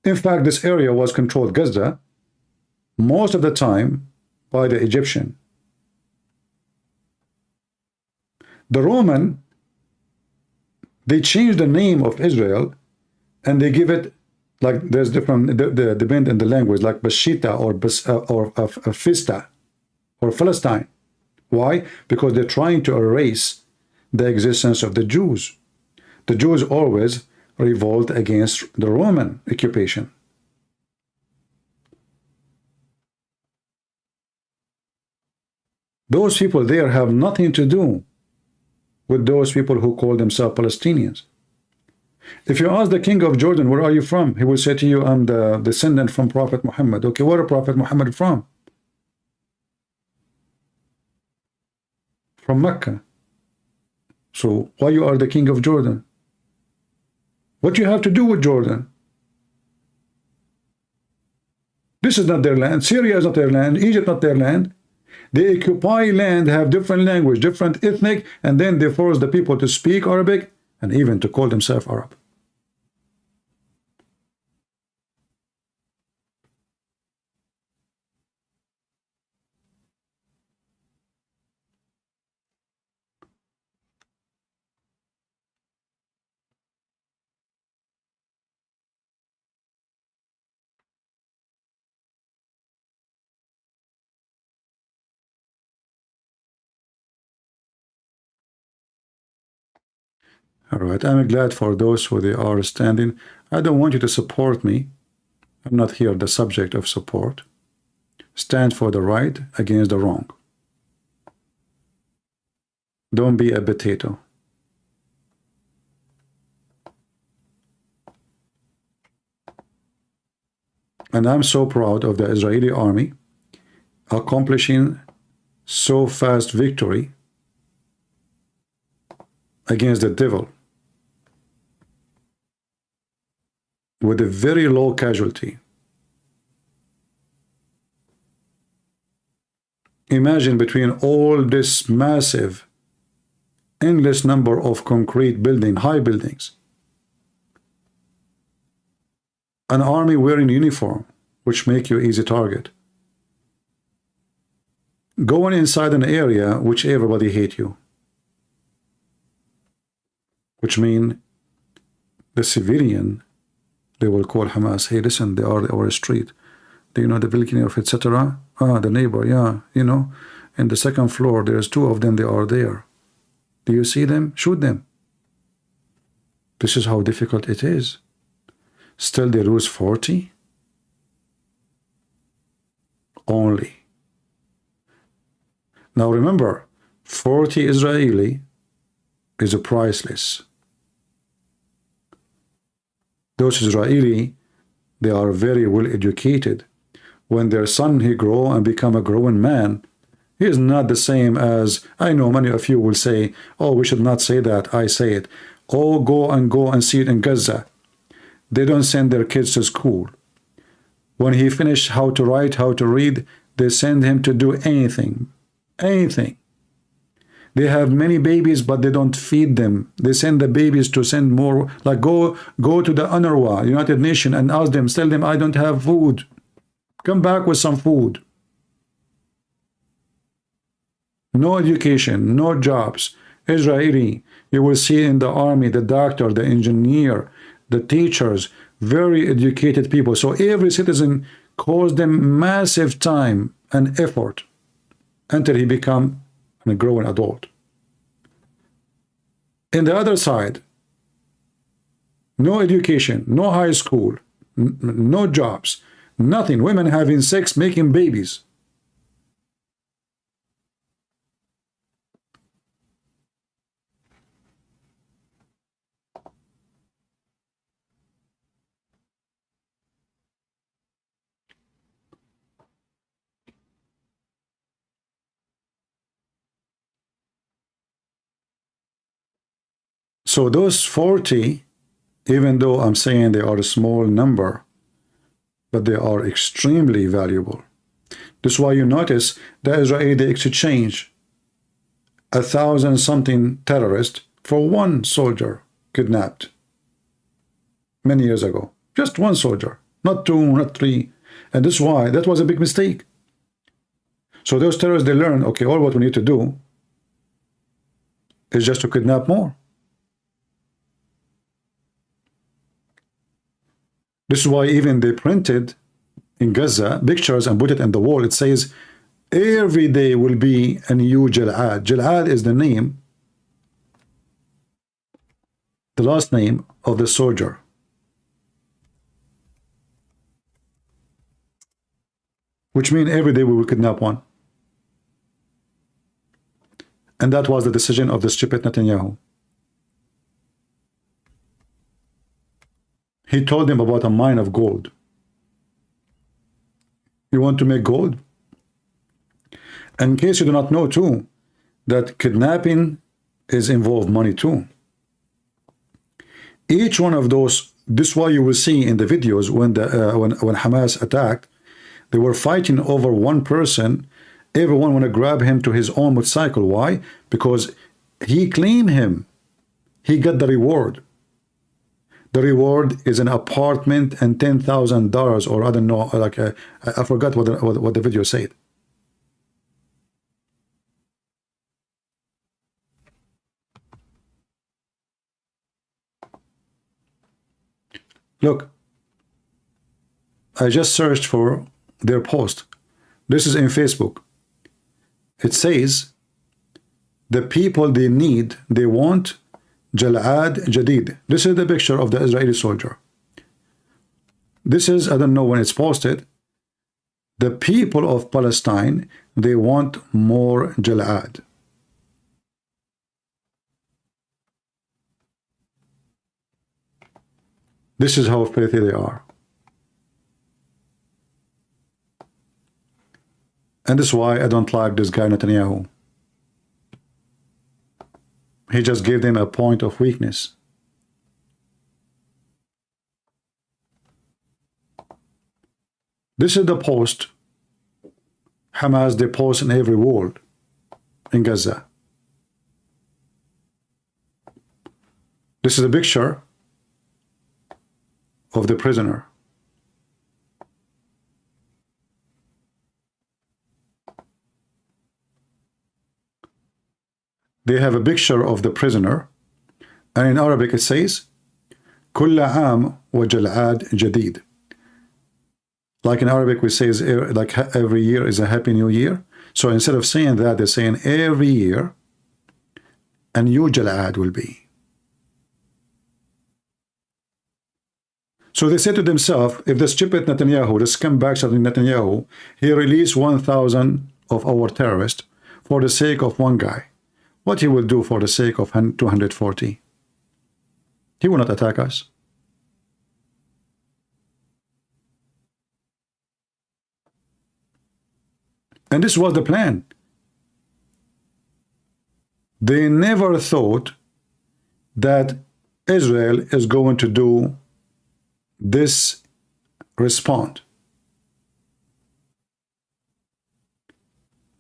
In fact, this area was controlled, Gaza, most of the time by the Egyptian. The Roman, they changed the name of Israel and they give it, like there's different, depend on the language, like Bashita or Fista or Palestine. Why? Because they're trying to erase the existence of the Jews. The Jews always revolt against the Roman occupation. Those people there have nothing to do with those people who call themselves Palestinians. If you ask the king of Jordan, where are you from? He will say to you, I'm the descendant from Prophet Muhammad. Okay, where is Prophet Muhammad from? From Mecca. So why you are the king of Jordan? What you have to do with Jordan? This is not their land. Syria is not their land. Egypt not their land. They occupy land, have different language, different ethnic, and then they force the people to speak Arabic and even to call themselves Arab. All right, I'm glad for those who they are standing. I don't want you to support me. I'm not here the subject of support. Stand for the right against the wrong. Don't be a potato. And I'm so proud of the Israeli army accomplishing so fast victory against the devil with a very low casualty. Imagine between all this massive, endless number of concrete building, high buildings, an army wearing uniform, which make you easy target. Going inside an area which everybody hate you. Which mean the civilian, they will call Hamas, hey, listen, they are our street. Do you know the building of etc.? Ah, the neighbor, yeah, you know. In the second floor, there's two of them, they are there. Do you see them? Shoot them. This is how difficult it is. Still they lose 40? Only. Now remember, 40 Israeli is priceless. Those Israeli, they are very well educated. When their son, he grow and become a growing man, he is not the same as, I know many of you will say, oh, we should not say that, I say it. Oh, go and see it in Gaza. They don't send their kids to school. When he finished how to write, how to read, they send him to do anything. Anything. They have many babies, but they don't feed them. They send the babies to send more. Like go to the UNRWA, United Nations, and ask them, tell them I don't have food. Come back with some food. No education, no jobs. Israeli, you will see in the army, the doctor, the engineer, the teachers, very educated people. So every citizen costs them massive time and effort until he become a grown adult. In the other side, no education, no high school, no jobs, nothing. Women having sex, making babies. So those 40, even though I'm saying they are a small number, but they are extremely valuable. That's why you notice the Israeli, they exchange 1,000-something terrorists for one soldier kidnapped many years ago. Just one soldier, not two, not three. And that's why that was a big mistake. So those terrorists, they learn, okay, all what we need to do is just to kidnap more. This is why even they printed in Gaza pictures and put it on the wall. It says every day will be a new Jal'ad. Jal'ad is the name, the last name of the soldier. Which means every day we will kidnap one. And that was the decision of the stupid Netanyahu. He told them about a mine of gold. You want to make gold? And in case you do not know too, that kidnapping is involved money too. Each one of those, this is why you will see in the videos when when Hamas attacked, they were fighting over one person. Everyone want to grab him to his own motorcycle. Why? Because he claimed him. He got the reward. The reward is an apartment and $10,000, or I don't know, like I forgot what the video said. Look, I just searched for their post. This is in Facebook. It says the people they want Jal'ad Jadid. This is the picture of the Israeli soldier. This is, I don't know when it's posted. The people of Palestine, they want more Jal'ad. This is how filthy they are. And this is why I don't like this guy Netanyahu. He just gave them a point of weakness. This is the post Hamas, they post in every wall in Gaza. This is a picture of the prisoner. They have a picture of the prisoner, and in Arabic it says كل عام وجلعاد جديد. Like in Arabic we say like every year is a happy new year. So instead of saying that, they're saying every year a new Jal'ad will be. So they said to themselves, if the stupid Netanyahu, the scumbags of Netanyahu, he released 1,000 of our terrorists for the sake of one guy, what he will do for the sake of 240? He will not attack us. And this was the plan. They never thought that Israel is going to do this respond.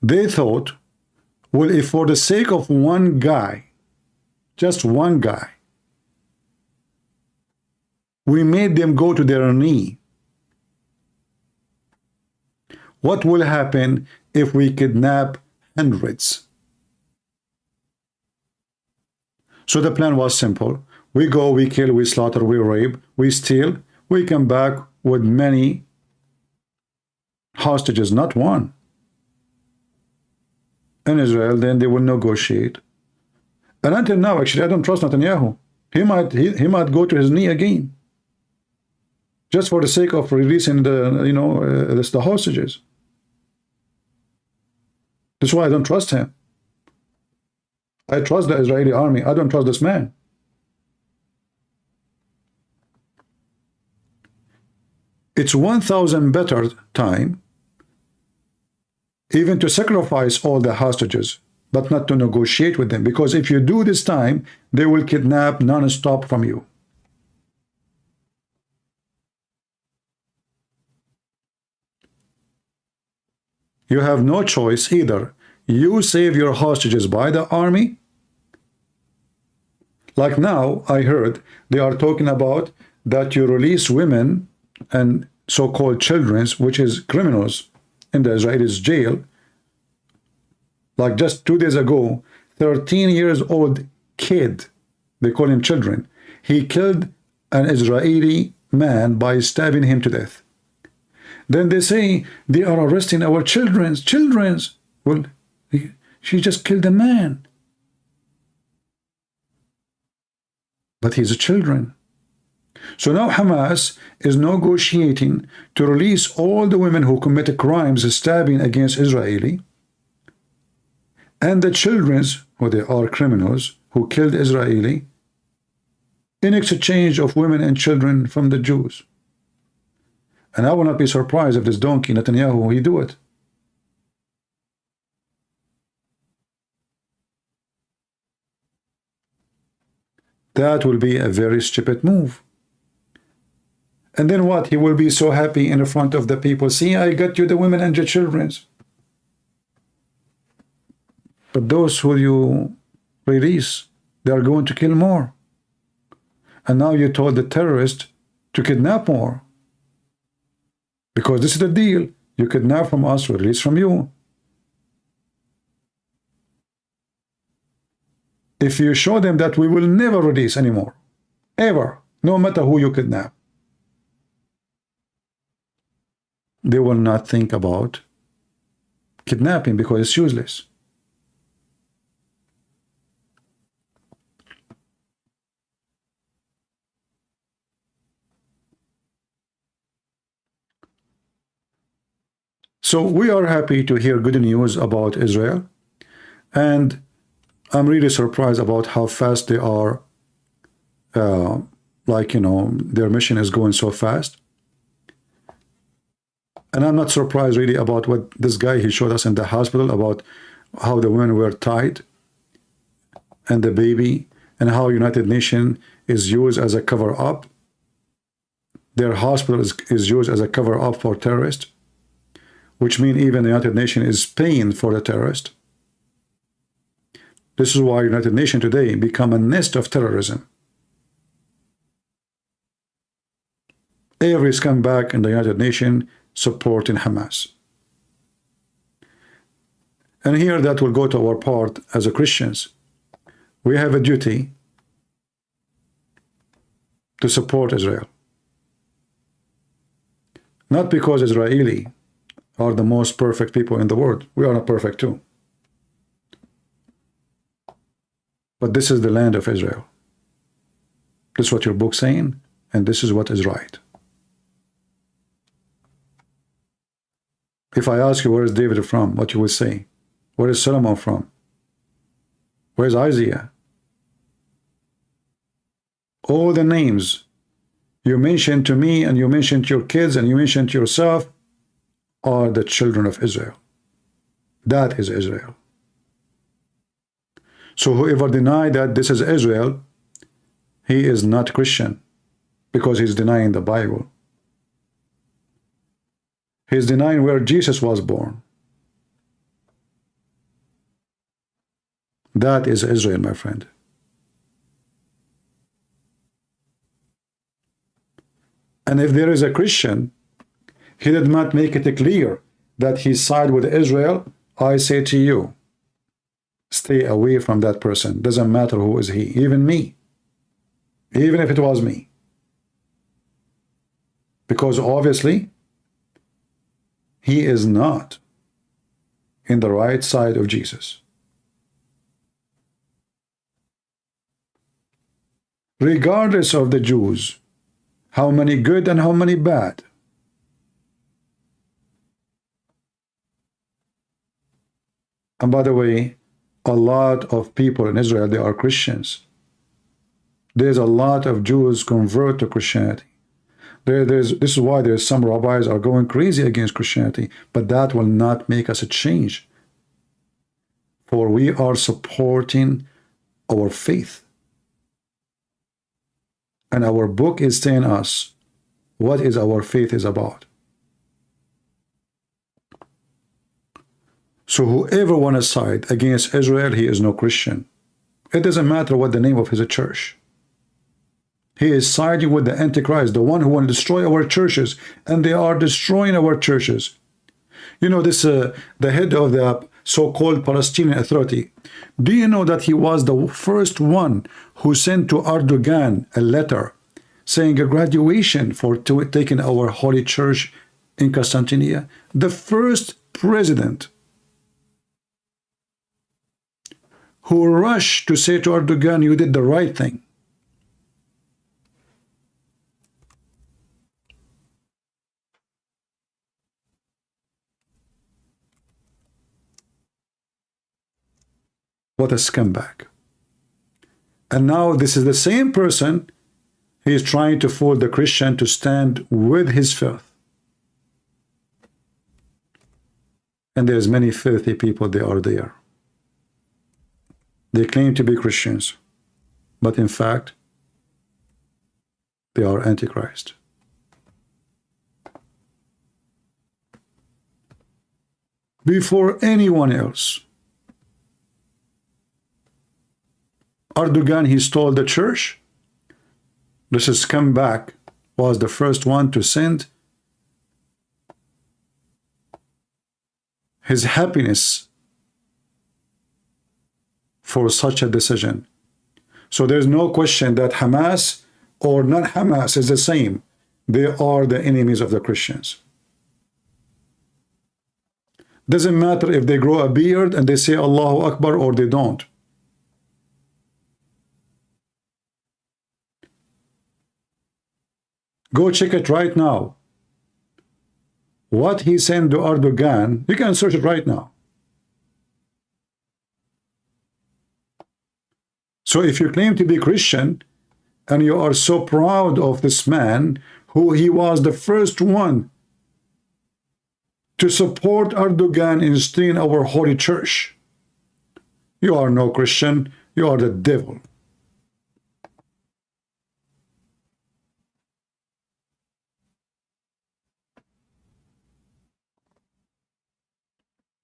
They thought Well, if for the sake of one guy, just one guy, we made them go to their knee, what will happen if we kidnap hundreds? So the plan was simple. We go, we kill, we slaughter, we rape, we steal, we come back with many hostages, not one. In Israel, then they will negotiate. And until now, actually, I don't trust Netanyahu. He might go to his knee again, just for the sake of releasing the hostages. That's why I don't trust him. I trust the Israeli army. I don't trust this man. It's 1,000 better time even to sacrifice all the hostages, but not to negotiate with them. Because if you do this time, they will kidnap non-stop from you. You have no choice either. You save your hostages by the army. Like now, I heard they are talking about that you release women and so-called children, which is criminals, in the Israelis' jail. Like just 2 days ago, 13 years old kid, they call him children, he killed an Israeli man by stabbing him to death. Then they say they are arresting our children's. Well, she just killed a man. But he's a children. So now Hamas is negotiating to release all the women who committed crimes stabbing against Israeli, and the children, who they are criminals, who killed Israeli, in exchange of women and children from the Jews. And I will not be surprised if this donkey Netanyahu, he do it. That will be a very stupid move. And then what? He will be so happy in front of the people. See, I got you the women and the children. But those who you release, they are going to kill more. And now you told the terrorist to kidnap more. Because this is the deal. You kidnap from us, we release from you. If you show them that we will never release anymore, ever, no matter who you kidnap, they will not think about kidnapping because it's useless. So we are happy to hear good news about Israel, and I'm really surprised about how fast they are, their mission is going so fast. And I'm not surprised really about what this guy, he showed us in the hospital, about how the women were tied and the baby, and how United Nations is used as a cover-up. Their hospital is used as a cover-up for terrorists, which means even the United Nations is paying for the terrorist. This is why United Nations today become a nest of terrorism. Every scumbag in the United Nations supporting Hamas. And here that will go to our part as a Christians. We have a duty to support Israel. Not because Israeli are the most perfect people in the world. We are not perfect too. But this is the land of Israel. This is what your book's saying, and this is what is right. If I ask you where is David from, what you will say? Where is Solomon from? Where is Isaiah? All the names you mentioned to me, and you mentioned to your kids, and you mentioned to yourself, are the children of Israel. That is Israel. So whoever denies that this is Israel, he is not Christian, because he's denying the Bible. He's denying where Jesus was born. That is Israel, my friend. And if there is a Christian, he did not make it clear that he side with Israel, I say to you, stay away from that person. Doesn't matter who is he, even me. Even if it was me. Because obviously, he is not in the right side of Jesus. Regardless of the Jews, how many good and how many bad. And by the way, a lot of people in Israel, they are Christians. There's a lot of Jews convert to Christianity. This is why there's some rabbis are going crazy against Christianity, but that will not make us a change. For we are supporting our faith. And our book is telling us what is our faith is about. So whoever wants to side against Israel, he is no Christian. It doesn't matter what the name of his church. He is siding with the Antichrist, the one who want to destroy our churches, and they are destroying our churches. You know, this the head of the so-called Palestinian Authority. Do you know that he was the first one who sent to Erdogan a letter saying a graduation for taking our holy church in Constantinople? The first president who rushed to say to Erdogan, you did the right thing. What a scumbag. And now this is the same person, he is trying to fool the Christian to stand with his filth. And there's many filthy people, they are there. They claim to be Christians, but in fact, they are Antichrist. Before anyone else, Erdogan, he stole the church. This scumbag was the first one to send his happiness for such a decision. So there's no question that Hamas or not Hamas is the same. They are the enemies of the Christians. Doesn't matter if they grow a beard and they say Allahu Akbar or they don't. Go check it right now. What he sent to Erdogan, you can search it right now. So if you claim to be Christian and you are so proud of this man, who he was the first one to support Erdogan in stealing our holy church, you are no Christian, you are the devil.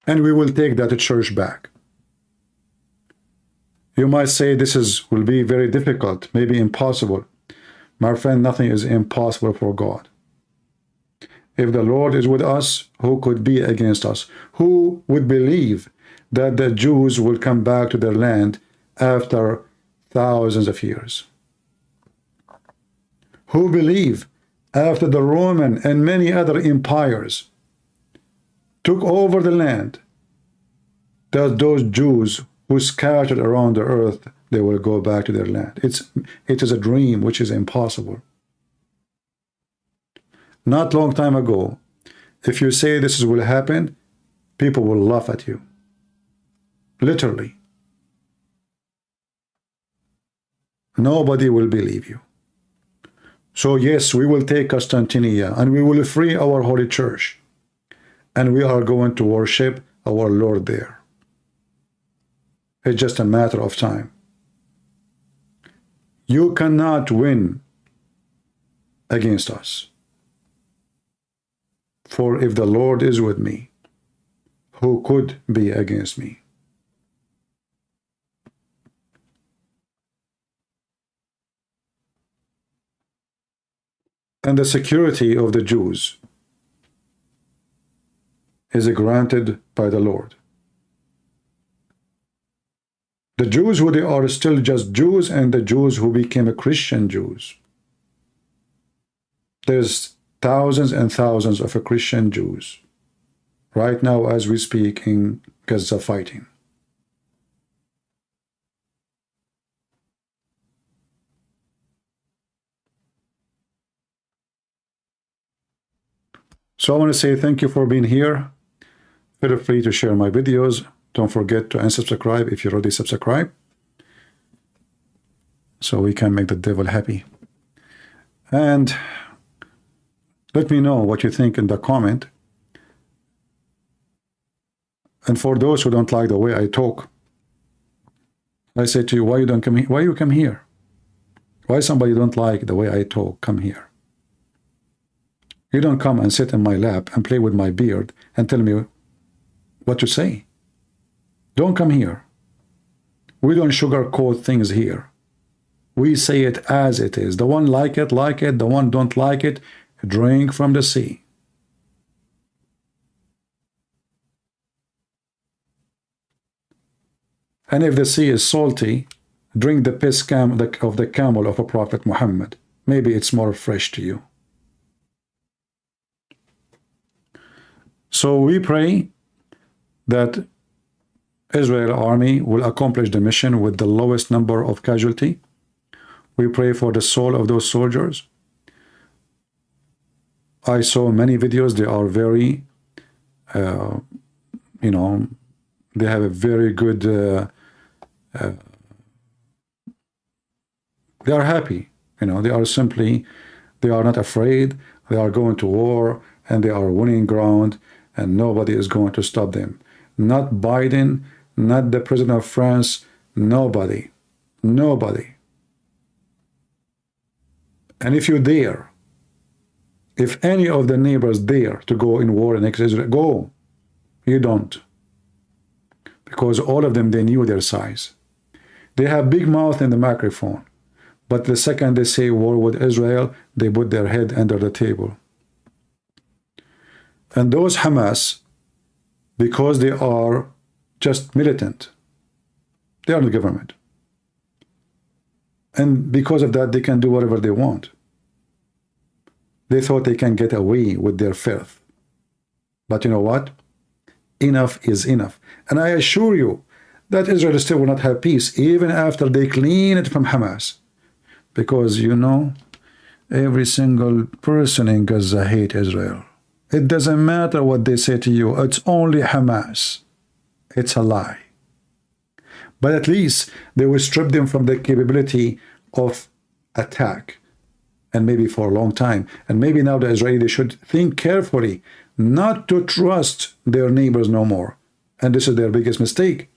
And we will take that church back. You might say this will be very difficult, maybe impossible. My friend, nothing is impossible for God. If the Lord is with us, who could be against us? Who would believe that the Jews will come back to their land after thousands of years? Who believe after the Roman and many other empires took over the land, that those Jews who scattered around the earth, they will go back to their land? It is a dream which is impossible. Not long time ago, if you say this will happen, people will laugh at you. Literally. Nobody will believe you. So yes, we will take Constantinople and we will free our holy church. And we are going to worship our Lord there. It's just a matter of time. You cannot win against us. For if the Lord is with me, who could be against me? And the security of the Jews is granted by the Lord. The Jews who they are still just Jews, and the Jews who became Christian Jews. There's thousands and thousands of Christian Jews right now as we speak in Gaza fighting. So I want to say thank you for being here. Feel free to share my videos. Don't forget to unsubscribe if you already subscribed, so we can make the devil happy. And let me know what you think in the comment. And for those who don't like the way I talk, I say to you, why you don't come here? Why you come here? Why somebody don't like the way I talk? Come here. You don't come and sit in my lap and play with my beard and tell me what to say. Don't come here. We don't sugarcoat things here. We say it as it is. The one like it, like it. The one don't like it, drink from the sea. And if the sea is salty, drink the piss of the camel of a Prophet Muhammad. Maybe it's more fresh to you. So we pray that Israel army will accomplish the mission with the lowest number of casualty. We pray for the soul of those soldiers. I saw many videos. They are very, you know, they have a very good, they are happy. You know, they are simply, they are not afraid. They are going to war and they are winning ground, and nobody is going to stop them. Not Biden, not the President of France, nobody. Nobody. And if you dare, if any of the neighbors dare to go in war against Israel, go. You don't. Because all of them, they knew their size. They have big mouth in the microphone. But the second they say war with Israel, they put their head under the table. And those Hamas, because they are just militant, they are the government. And because of that, they can do whatever they want. They thought they can get away with their filth. But you know what? Enough is enough. And I assure you that Israel still will not have peace, even after they clean it from Hamas. Because, you know, every single person in Gaza hates Israel. It doesn't matter what they say to you. It's only Hamas. It's a lie. But at least they will strip them from the capability of attack. And maybe for a long time. And maybe now the Israelis should think carefully not to trust their neighbors no more. And this is their biggest mistake.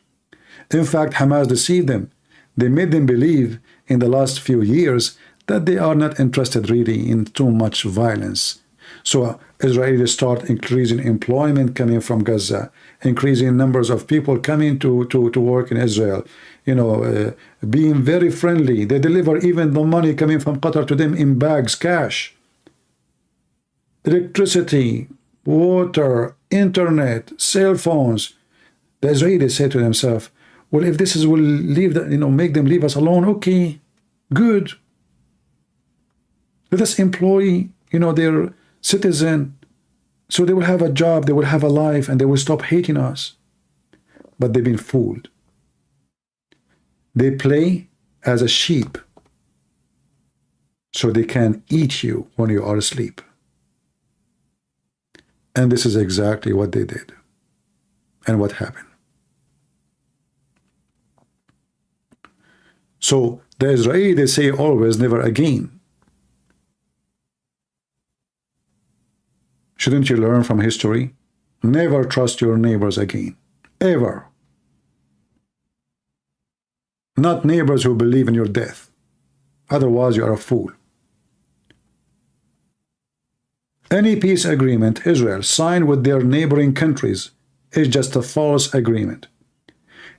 In fact, Hamas deceived them. They made them believe in the last few years that they are not interested really in too much violence. So Israelis start increasing employment coming from Gaza, increasing numbers of people coming to work in Israel, you know, being very friendly. They deliver even the money coming from Qatar to them in bags, cash. Electricity, water, internet, cell phones. The Israelis say to themselves, well, if this is will leave, you know, make them leave us alone, okay, good. Let us employ, you know, their citizen, so they will have a job, they will have a life, and they will stop hating us. But they've been fooled. They play as a sheep, so they can eat you when you are asleep. And this is exactly what they did, and what happened. So the Israelis, they say always, never again. Shouldn't you learn from history? Never trust your neighbors again. Ever. Not neighbors who believe in your death. Otherwise, you are a fool. Any peace agreement Israel signed with their neighboring countries is just a false agreement.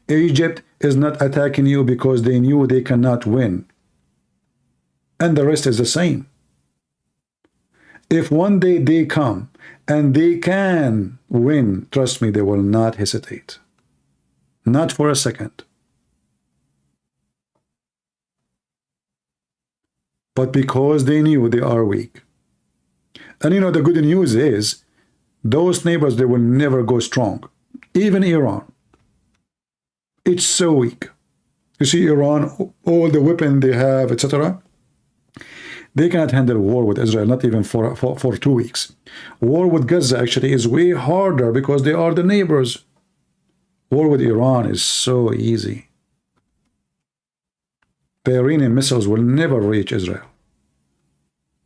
Egypt is not attacking you because they knew they cannot win. And the rest is the same. If one day they come and they can win, trust me, they will not hesitate. Not for a second. But because they knew they are weak. And you know, the good news is, those neighbors, they will never go strong. Even Iran. It's so weak. You see, Iran, all the weapon they have, etc. They cannot handle war with Israel, not even for 2 weeks. War with Gaza actually is way harder because they are the neighbors. War with Iran is so easy. The Iranian missiles will never reach Israel.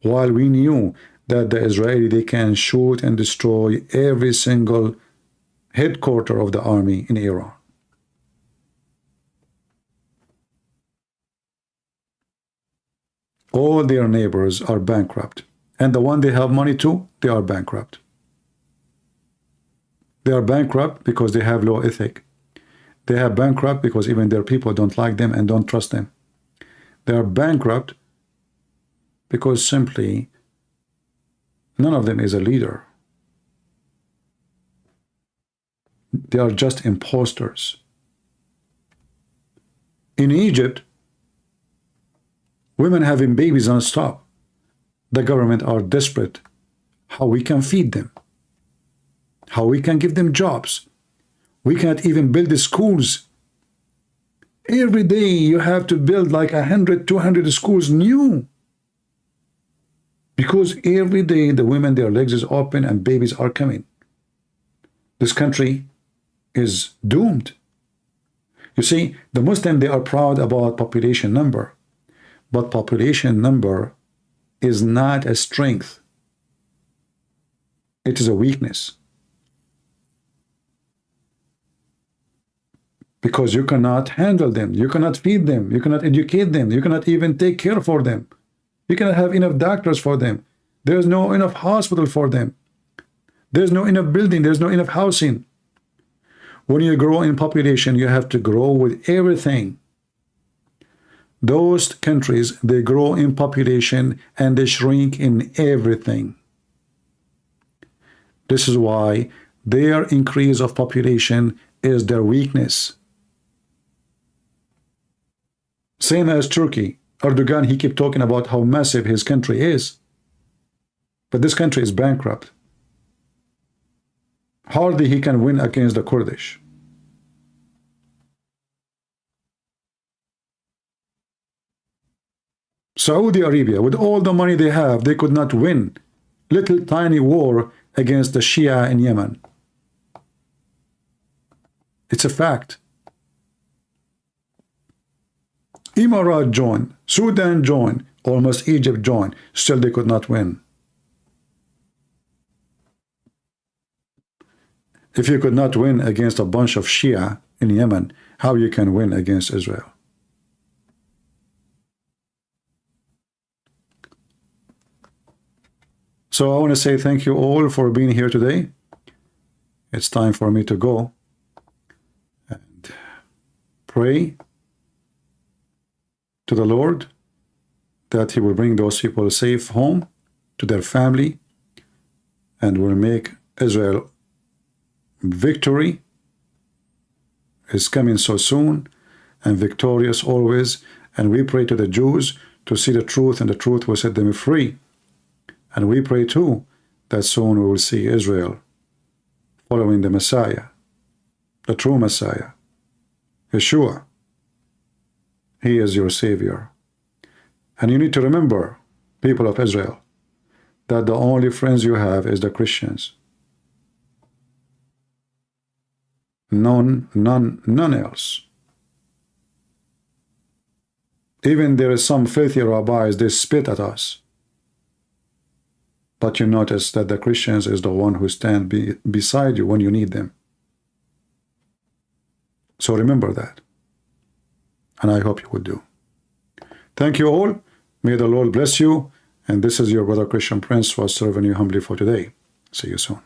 While we knew that the Israeli, they can shoot and destroy every single headquarters of the army in Iran. All their neighbors are bankrupt. And the one they have money to, they are bankrupt. They are bankrupt because they have low ethic. They are bankrupt because even their people don't like them and don't trust them. They are bankrupt because simply none of them is a leader. They are just imposters. In Egypt, women having babies non-stop. The government are desperate. How we can feed them? How we can give them jobs? We can't even build the schools. Every day you have to build like 100, 200 schools new. Because every day the women, their legs is open and babies are coming. This country is doomed. You see, the Muslims, they are proud about population number. But population number is not a strength. It is a weakness. Because you cannot handle them. You cannot feed them. You cannot educate them. You cannot even take care for them. You cannot have enough doctors for them. There's no enough hospital for them. There's no enough building. There's no enough housing. When you grow in population, you have to grow with everything. Those countries, they grow in population and they shrink in everything. This is why their increase of population is their weakness. Same as Turkey. Erdogan, he kept talking about how massive his country is. But this country is bankrupt. Hardly he can win against the Kurdish. Saudi Arabia, with all the money they have, they could not win little tiny war against the Shia in Yemen. It's a fact. Emirat joined, Sudan joined, almost Egypt joined, still they could not win. If you could not win against a bunch of Shia in Yemen, how you can win against Israel? So I want to say thank you all for being here today. It's time for me to go and pray to the Lord that he will bring those people safe home to their family and will make Israel victory is coming so soon and victorious always. And we pray to the Jews to see the truth, and the truth will set them free. And we pray too that soon we will see Israel following the Messiah, the true Messiah, Yeshua. He is your Savior. And you need to remember, people of Israel, that the only friends you have is the Christians. None else. Even there is some filthy rabbis, they spit at us. But you notice that the Christians is the one who stand beside you when you need them. So remember that. And I hope you will do. Thank you all. May the Lord bless you. And this is your brother Christian Prince, who was serving you humbly for today. See you soon.